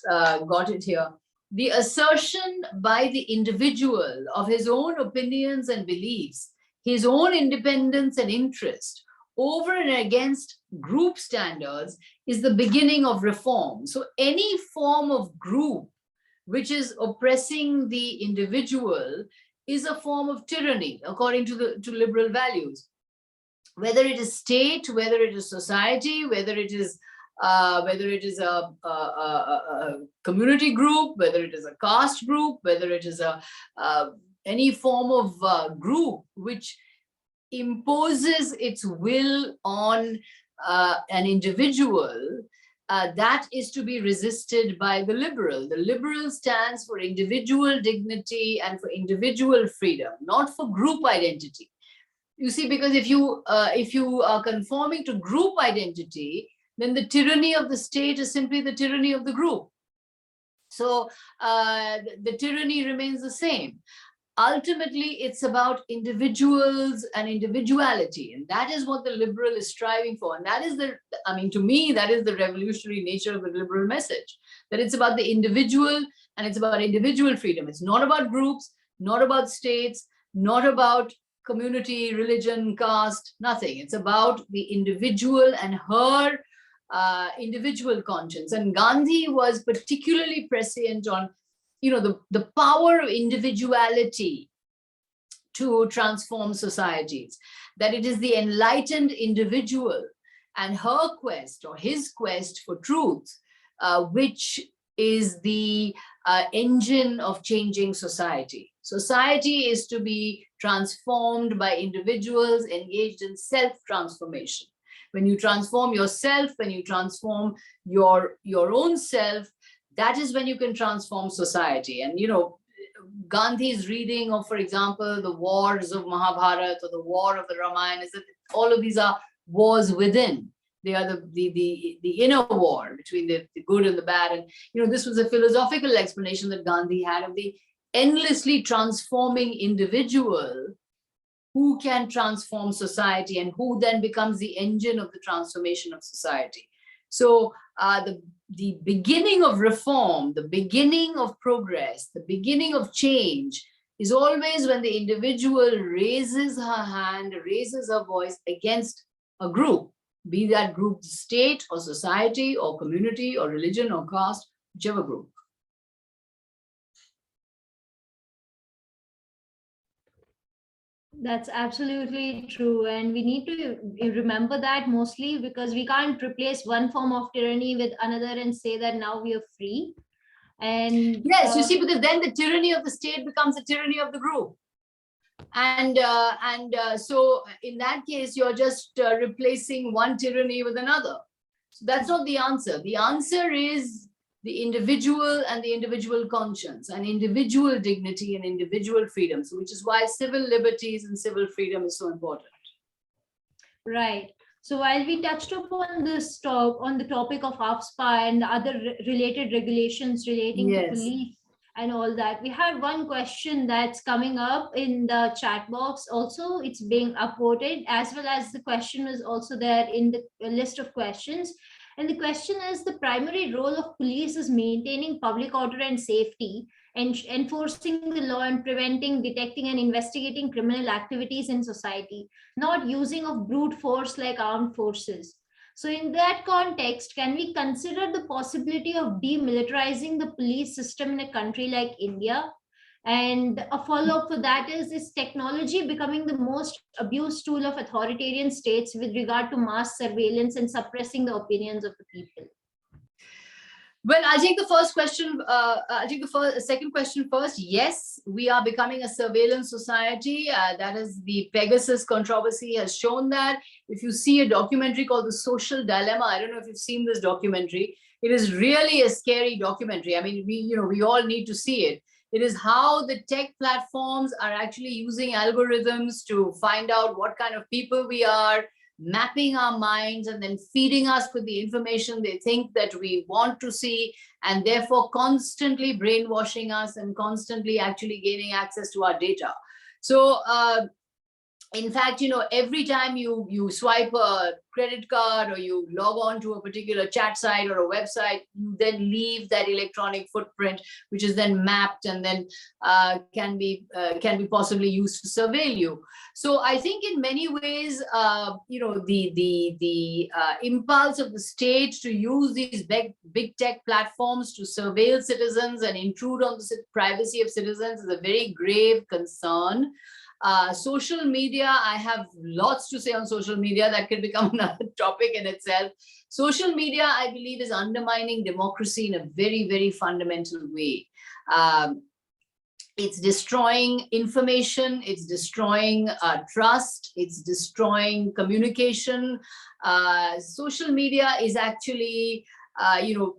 got it here. The assertion by the individual of his own opinions and beliefs, his own independence and interest over and against group standards is the beginning of reform. So any form of group which is oppressing the individual is a form of tyranny, according to liberal values. Whether it is state, whether it is society, whether it is a community group, whether it is a caste group, whether it is any form of group which imposes its will on an individual, that is to be resisted by the liberal. The liberal stands for individual dignity and for individual freedom, not for group identity. You see, because if you are conforming to group identity, then the tyranny of the state is simply the tyranny of the group. So the tyranny remains the same. Ultimately, it's about individuals and individuality, and that is what the liberal is striving for. And that is to me, that is the revolutionary nature of the liberal message, that it's about the individual and it's about individual freedom. It's not about groups, not about states, not about community, religion, caste, nothing. It's about the individual and her individual conscience. And Gandhi was particularly prescient on the power of individuality to transform societies, that it is the enlightened individual and her quest or his quest for truth, which is the engine of changing society. Society is to be transformed by individuals engaged in self-transformation. When you transform yourself, when you transform your own self, that is when you can transform society. And Gandhi's reading of, for example, the wars of Mahabharata or the war of the Ramayana is that all of these are wars within. They are the inner war between the good and the bad. And this was a philosophical explanation that Gandhi had of the endlessly transforming individual who can transform society and who then becomes the engine of the transformation of society. So the beginning of reform, the beginning of progress, the beginning of change is always when the individual raises her hand, raises her voice against a group, be that group state or society or community or religion or caste, whichever group. That's absolutely true. And we need to remember that mostly because we can't replace one form of tyranny with another and say that now we are free. And yes, you see, because then the tyranny of the state becomes the tyranny of the group. And so in that case, you're just replacing one tyranny with another. So that's not the answer. The answer is the individual and the individual conscience and individual dignity and individual freedom. So which is why civil liberties and civil freedom is so important. Right. So while we touched upon this talk on the topic of AFSPA and other related regulations relating to police and all that, we had one question that's coming up in the chat box. Also, it's being upvoted, as well as the question is also there in the list of questions. And the question is, the primary role of police is maintaining public order and safety, and enforcing the law and preventing, detecting, and investigating criminal activities in society, not using of brute force like armed forces. So in that context, can we consider the possibility of demilitarizing the police system in a country like India? And a follow-up for that is technology becoming the most abused tool of authoritarian states with regard to mass surveillance and suppressing the opinions of the people? Well, I'll take the first question. I'll take the second question first. Yes, we are becoming a surveillance society. That is, the Pegasus controversy has shown that. If you see a documentary called The Social Dilemma, I don't know if you've seen this documentary. It is really a scary documentary. I mean, we all need to see it. It is how the tech platforms are actually using algorithms to find out what kind of people we are, mapping our minds and then feeding us with the information they think that we want to see, and therefore constantly brainwashing us and constantly actually gaining access to our data. So in fact, every time you swipe a credit card or you log on to a particular chat site or a website, you then leave that electronic footprint, which is then mapped and then can be possibly used to surveil you. So I think in many ways, the impulse of the state to use these big tech platforms to surveil citizens and intrude on the privacy of citizens is a very grave concern. Social media, I have lots to say on social media. That could become another topic in itself. Social media, I believe, is undermining democracy in a very, very fundamental way. It's destroying information, it's destroying trust, it's destroying communication. Social media is actually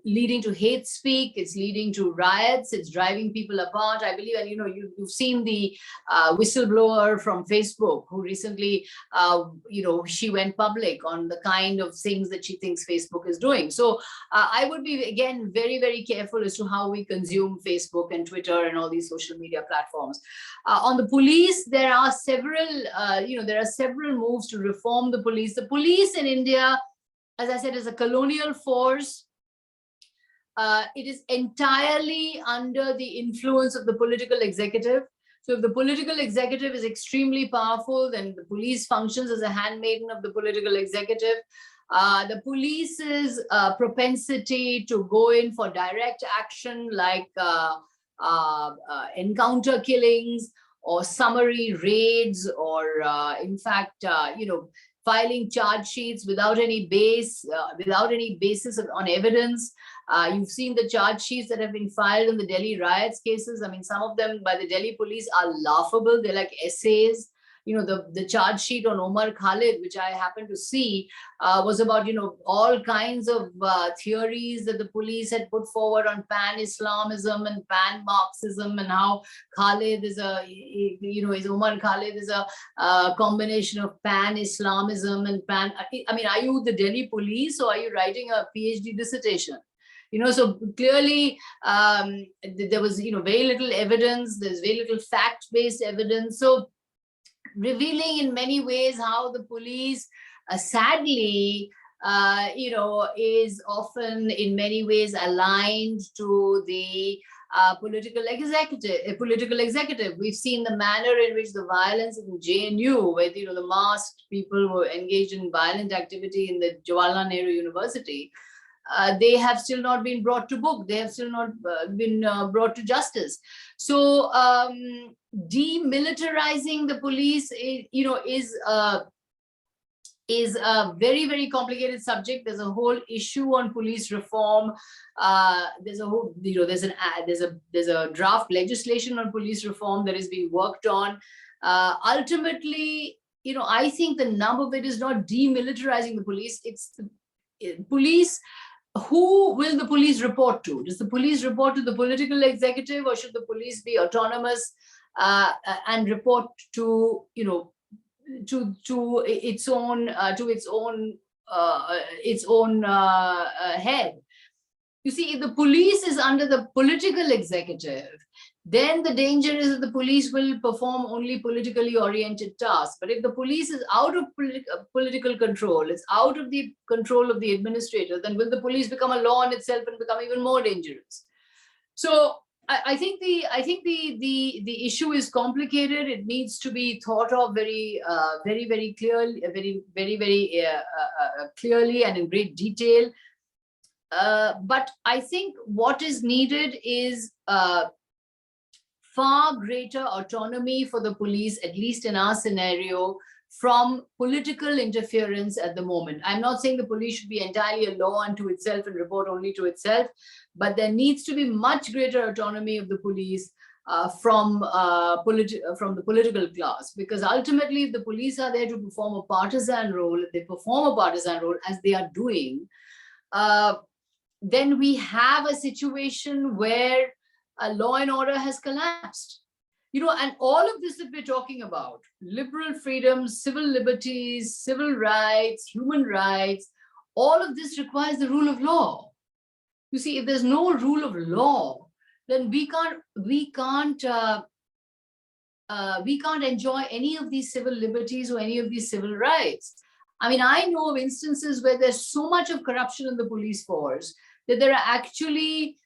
leading to hate speak, it's leading to riots, it's driving people apart. I believe, and you've seen the whistleblower from Facebook who recently, she went public on the kind of things that she thinks Facebook is doing. So I would be, again, very, very careful as to how we consume Facebook and Twitter and all these social media platforms. On the police, there are several moves to reform the police. The police in India, as I said, is a colonial force. It is entirely under the influence of the political executive. So if the political executive is extremely powerful, then the police functions as a handmaiden of the political executive. The police's propensity to go in for direct action, like encounter killings or summary raids, or in fact, filing charge sheets without any basis on evidence. You've seen the charge sheets that have been filed in the Delhi riots cases. I mean, some of them by the Delhi police are laughable. They're like essays. The charge sheet on Omar Khalid, which I happened to see, was about, all kinds of theories that the police had put forward on pan-Islamism and pan-Marxism, and how Khalid is Omar Khalid is a combination of pan-Islamism and I mean, are you the Delhi police or are you writing a PhD dissertation? So clearly there was, very little evidence. There's very little fact-based evidence. So revealing in many ways how the police, sadly, is often in many ways aligned to the political executive. We've seen the manner in which the violence in JNU, where the masked people were engaged in violent activity in the Jawaharlal Nehru University. They have still not been brought to book. They have still not been brought to justice. So demilitarizing the police, is a very, very complicated subject. There's a whole issue on police reform. There's a whole, there's a draft legislation on police reform that is being worked on. Ultimately, I think the nub of it is not demilitarizing the police. It's the police. Who will the police report to? Does the police report to the political executive, or should the police be autonomous and report to its own head? You see, if the police is under the political executive, then the danger is that the police will perform only politically oriented tasks. But if the police is out of political control, it's out of the control of the administrator, then will the police become a law in itself and become even more dangerous? So I think the issue is complicated. It needs to be thought of very clearly, very clearly and in great detail. But I think what is needed is far greater autonomy for the police, at least in our scenario, from political interference at the moment. I'm not saying the police should be entirely a law unto itself and report only to itself, but there needs to be much greater autonomy of the police from the political class, because ultimately, if the police are there to perform a partisan role, if they perform a partisan role as they are doing, then we have a situation where law and order has collapsed. And all of this that we're talking about, liberal freedoms, civil liberties, civil rights, human rights, all of this requires the rule of law. You see, if there's no rule of law, then we can't we can't enjoy any of these civil liberties or any of these civil rights. I mean, I know of instances where there's so much of corruption in the police force that there are actually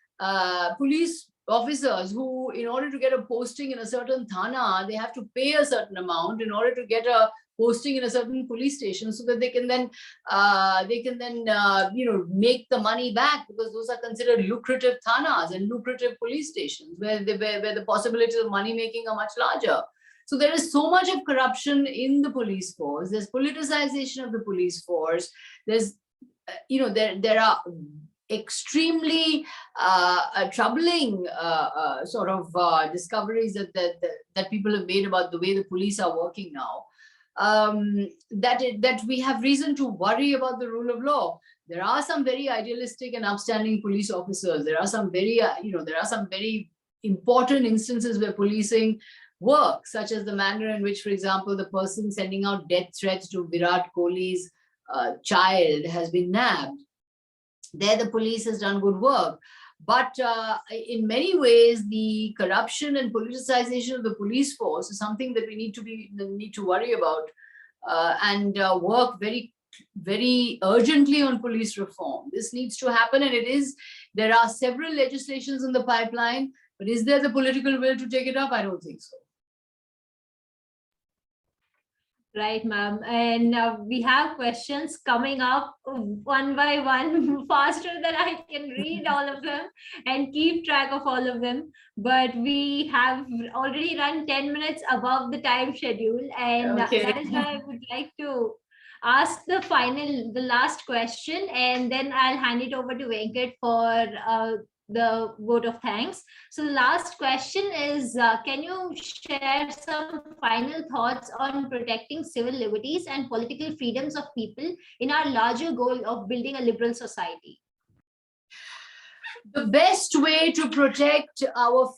police officers who, in order to get a posting in a certain thana, they have to pay a certain amount in order to get a posting in a certain police station, so that they can then make the money back, because those are considered lucrative thanas and lucrative police stations where the possibilities of money making are much larger. So there is so much of corruption in the police force. There's politicization of the police force. There's there are extremely troubling discoveries that people have made about the way the police are working now. That we have reason to worry about the rule of law. There are some very idealistic and upstanding police officers. There are some very important instances where policing works, such as the manner in which, for example, the person sending out death threats to Virat Kohli's child has been nabbed. There, the police has done good work. But in many ways, the corruption and politicization of the police force is something that we need to worry about and work very, very urgently on police reform. This needs to happen, and there are several legislations in the pipeline, but is there the political will to take it up? I don't think so. Right, ma'am. And we have questions coming up one by one, faster than I can read all of them and keep track of all of them. But we have already run 10 minutes above the time schedule. And Okay. that is why I would like to ask the last question, and then I'll hand it over to Venkat for the vote of thanks. So the last question is, can you share some final thoughts on protecting civil liberties and political freedoms of people in our larger goal of building a liberal society? The best way to protect our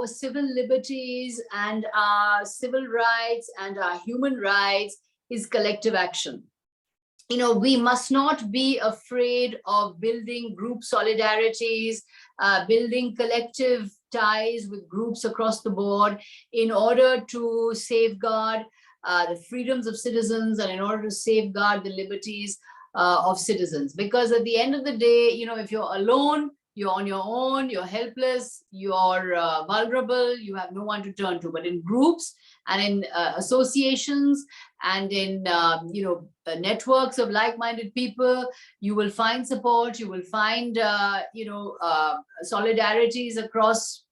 civil liberties and our civil rights and our human rights is collective action. We must not be afraid of building group solidarities, building collective ties with groups across the board in order to safeguard the freedoms of citizens and in order to safeguard the liberties of citizens. Because at the end of the day, if you're alone, you're on your own, you're helpless, you're vulnerable, you have no one to turn to. But in groups and in associations and in networks of like-minded people, you will find support, you will find solidarities across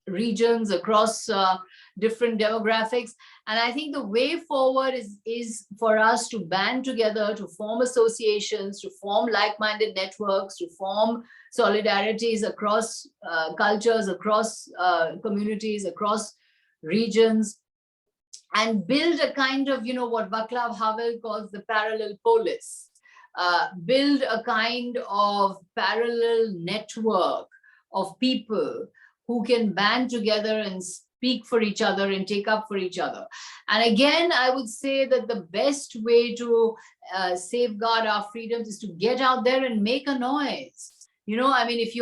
regions, across different demographics. And I think the way forward is for us to band together, to form associations, to form like-minded networks, to form solidarities across cultures, across communities, across regions, and build a kind of, what Václav Havel calls the parallel polis. Build a kind of parallel network of people who can band together and speak for each other and take up for each other. And again, I would say that the best way to safeguard our freedoms is to get out there and make a noise. If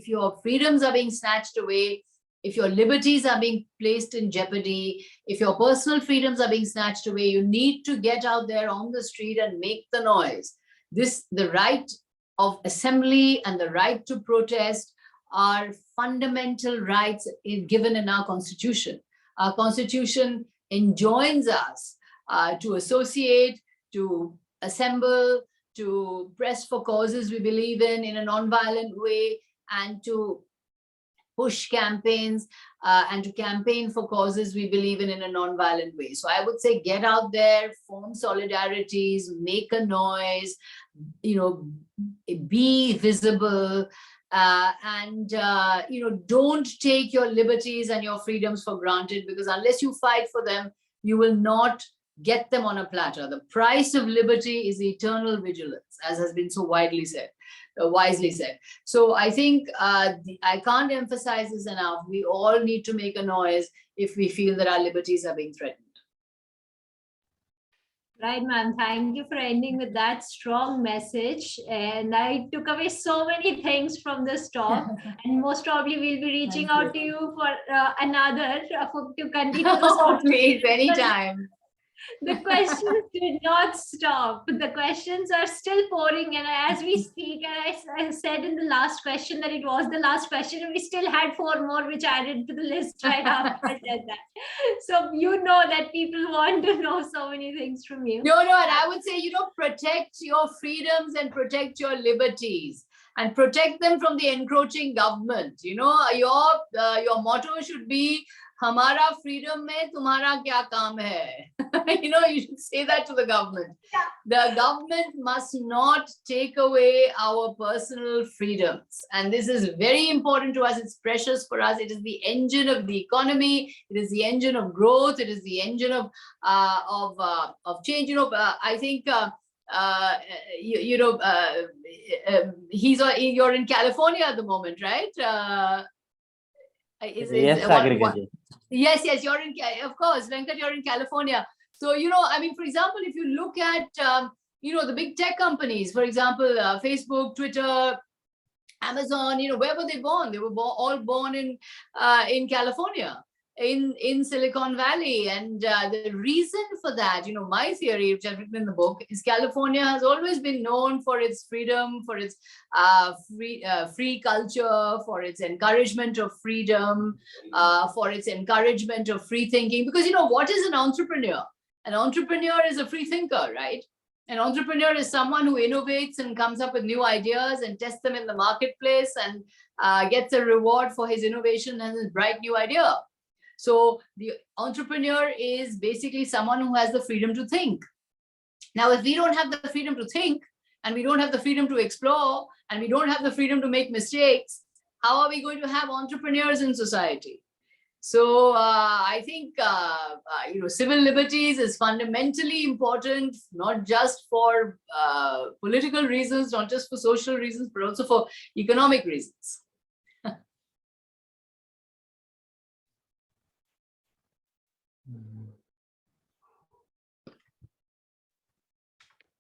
your freedoms are being snatched away, if your liberties are being placed in jeopardy, if your personal freedoms are being snatched away, you need to get out there on the street and make the noise. The right of assembly and the right to protest are fundamental rights given in our Constitution. Our Constitution enjoins us to associate, to assemble, to press for causes we believe in a non-violent way, and to push campaigns and to campaign for causes we believe in a non-violent way. So I would say get out there, form solidarities, make a noise, be visible, and don't take your liberties and your freedoms for granted, because unless you fight for them, you will not get them on a platter. The price of liberty is eternal vigilance, as has been so wisely said. So I think I can't emphasize this enough. We all need to make a noise if we feel that our liberties are being threatened. Right, ma'am. Thank you for ending with that strong message. And I took away so many things from this talk. And most probably we'll be reaching Thank out you. to you for another to continue this Oh, please, conversation. anytime. The questions did not stop. The questions are still pouring in as we speak. And I said in the last question that it was the last question, and we still had four more, which added to the list right after I said that. So you know that people want to know so many things from you. No, and I would say, protect your freedoms and protect your liberties and protect them from the encroaching government. Your motto should be, Hamara freedom mein tumhara kya kaam hai? You should say that to the government. Yeah. The government must not take away our personal freedoms. And this is very important to us. It's precious for us. It is the engine of the economy. It is the engine of growth. It is the engine of change. I think you're in California at the moment, right? Yes, Sagarika ji. Yes, you're in, of course, Venkat, you're in California. So, for example, if you look at, the big tech companies, for example, Facebook, Twitter, Amazon, where were they born? They were all born in California, in Silicon Valley. And the reason for that, my theory, which I've written in the book, is California has always been known for its freedom, for its free culture, for its encouragement of freedom, for its encouragement of free thinking. Because, what is an entrepreneur? An entrepreneur is a free thinker, right? An entrepreneur is someone who innovates and comes up with new ideas and tests them in the marketplace and gets a reward for his innovation and his bright new idea. So the entrepreneur is basically someone who has the freedom to think. Now, if we don't have the freedom to think, and we don't have the freedom to explore, and we don't have the freedom to make mistakes, how are we going to have entrepreneurs in society? So I think civil liberties is fundamentally important, not just for political reasons, not just for social reasons, but also for economic reasons.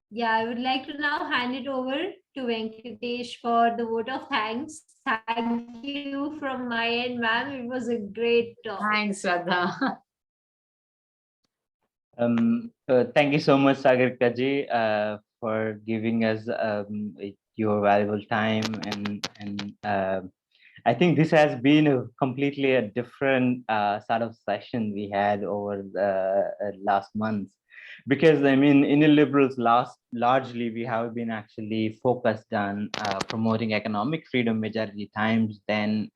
Yeah, I would like to now hand it over to Venkatesh for the vote of thanks. Thank you from my end, ma'am. It was a great talk. Thanks, Shraddha. Thank you so much, Sagarika ji, for giving us your valuable time, and I think this has been completely a different sort of session we had over the last months, because I mean, in the liberals, largely we have been actually focused on promoting economic freedom majority times. Then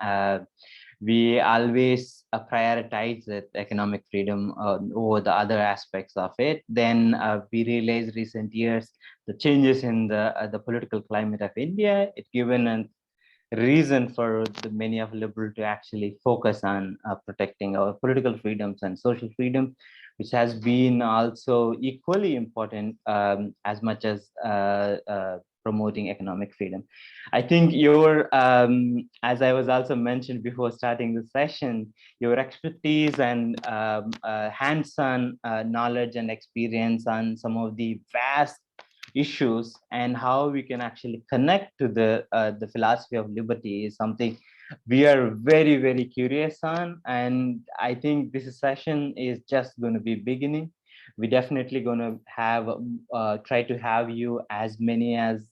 we always prioritize it, economic freedom over the other aspects of it. Then we realized recent years the changes in the political climate of India, it given a reason for the many of liberal to actually focus on protecting our political freedoms and social freedom, which has been also equally important as much as promoting economic freedom. I think as I was also mentioned before starting the session, your expertise and hands-on knowledge and experience on some of the vast issues and how we can actually connect to the philosophy of liberty is something we are very, very curious on. And I think this session is just going to be beginning. We're definitely going to have try to have you as many as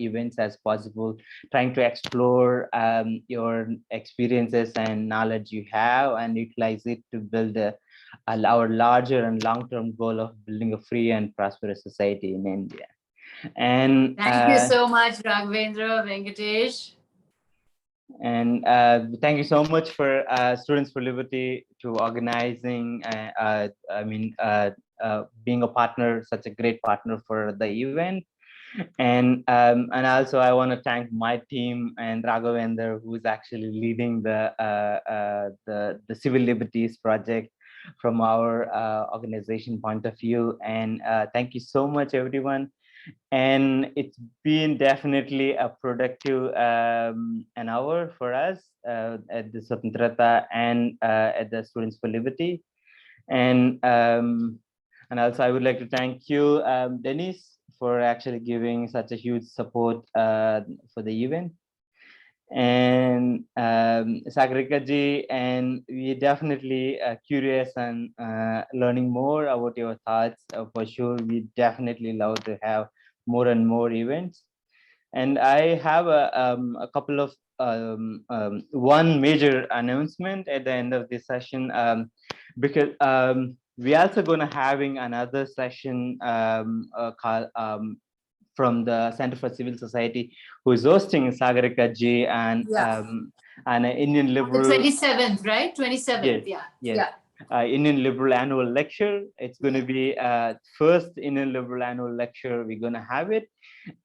events as possible, trying to explore your experiences and knowledge you have and utilize it to build our larger and long-term goal of building a free and prosperous society in India. And thank you so much, Raghavendra, Venkatesh. And thank you so much for Students for Liberty to organizing, being a partner, such a great partner for the event. And also I want to thank my team and Raghavendra, who is actually leading the Civil Liberties project from our organization point of view. And thank you so much, everyone. And it's been definitely a productive an hour for us at the Swatantrata and at the Students for Liberty. And And also, I would like to thank you, Dennis, for actually giving such a huge support for the event. And Sagarika ji, and we definitely curious and learning more about your thoughts. For sure, we definitely love to have more and more events. And I have a couple of one major announcement at the end of this session, because we're also going to having another session called from the Center for Civil Society, who is hosting Sagarika ji and an Indian The liberal. 27th, right? 27th, Yes, yeah. yes. Indian Liberal Annual Lecture. It's going to be first Indian Liberal Annual Lecture we're going to have it.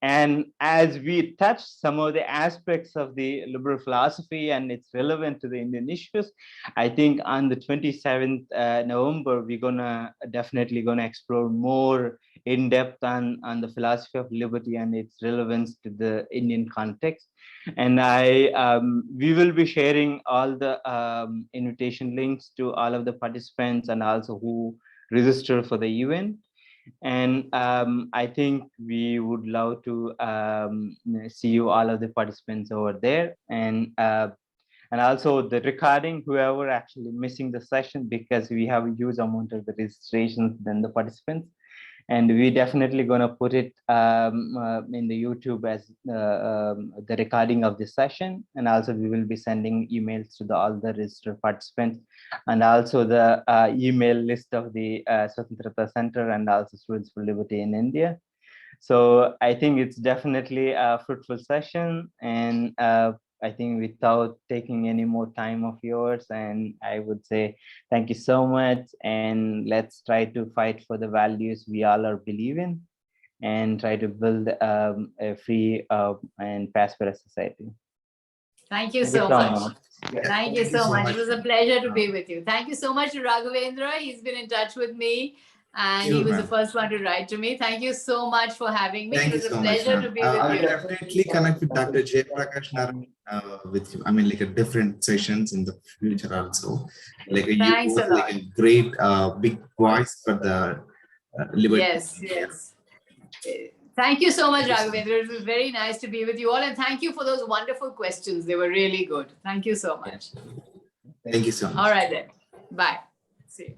And as we touch some of the aspects of the liberal philosophy and it's relevant to the Indian issues, I think on the 27th November, we're gonna definitely gonna explore more in depth on the philosophy of liberty and its relevance to the Indian context. And we will be sharing all the invitation links to all of the participants and also who register for the event. And I think we would love to see you, all of the participants over there. And also the recording, whoever actually missing the session, because we have a huge amount of the registrations than the participants. And we definitely going to put it in the YouTube as the recording of this session. And also we will be sending emails to all the registered participants and also the email list of the Swatantrata Center and also Students for Liberty in India. So I think it's definitely a fruitful session, and I think without taking any more time of yours, and I would say thank you so much, and let's try to fight for the values we all are believing and try to build a free and prosperous society. Thank you so much. Yeah, Thank you so much. It was a pleasure to be with you. Thank you so much to Raghavendra. He's been in touch with me and he was the first one to write to me. Thank you so much for having me. Thank It was you a so pleasure much, to be with I will you. definitely connect with Dr. Jayaprakash Narayan with you. I mean, like a different sessions in the future also. Like you Thanks both a lot. like a great big voice for the liberty. Yes, yes. Thank you so much, Raghavendra. It was very nice to be with you all. And thank you for those wonderful questions. They were really good. Thank you so much. Thank you so much. All right then. Bye. See you.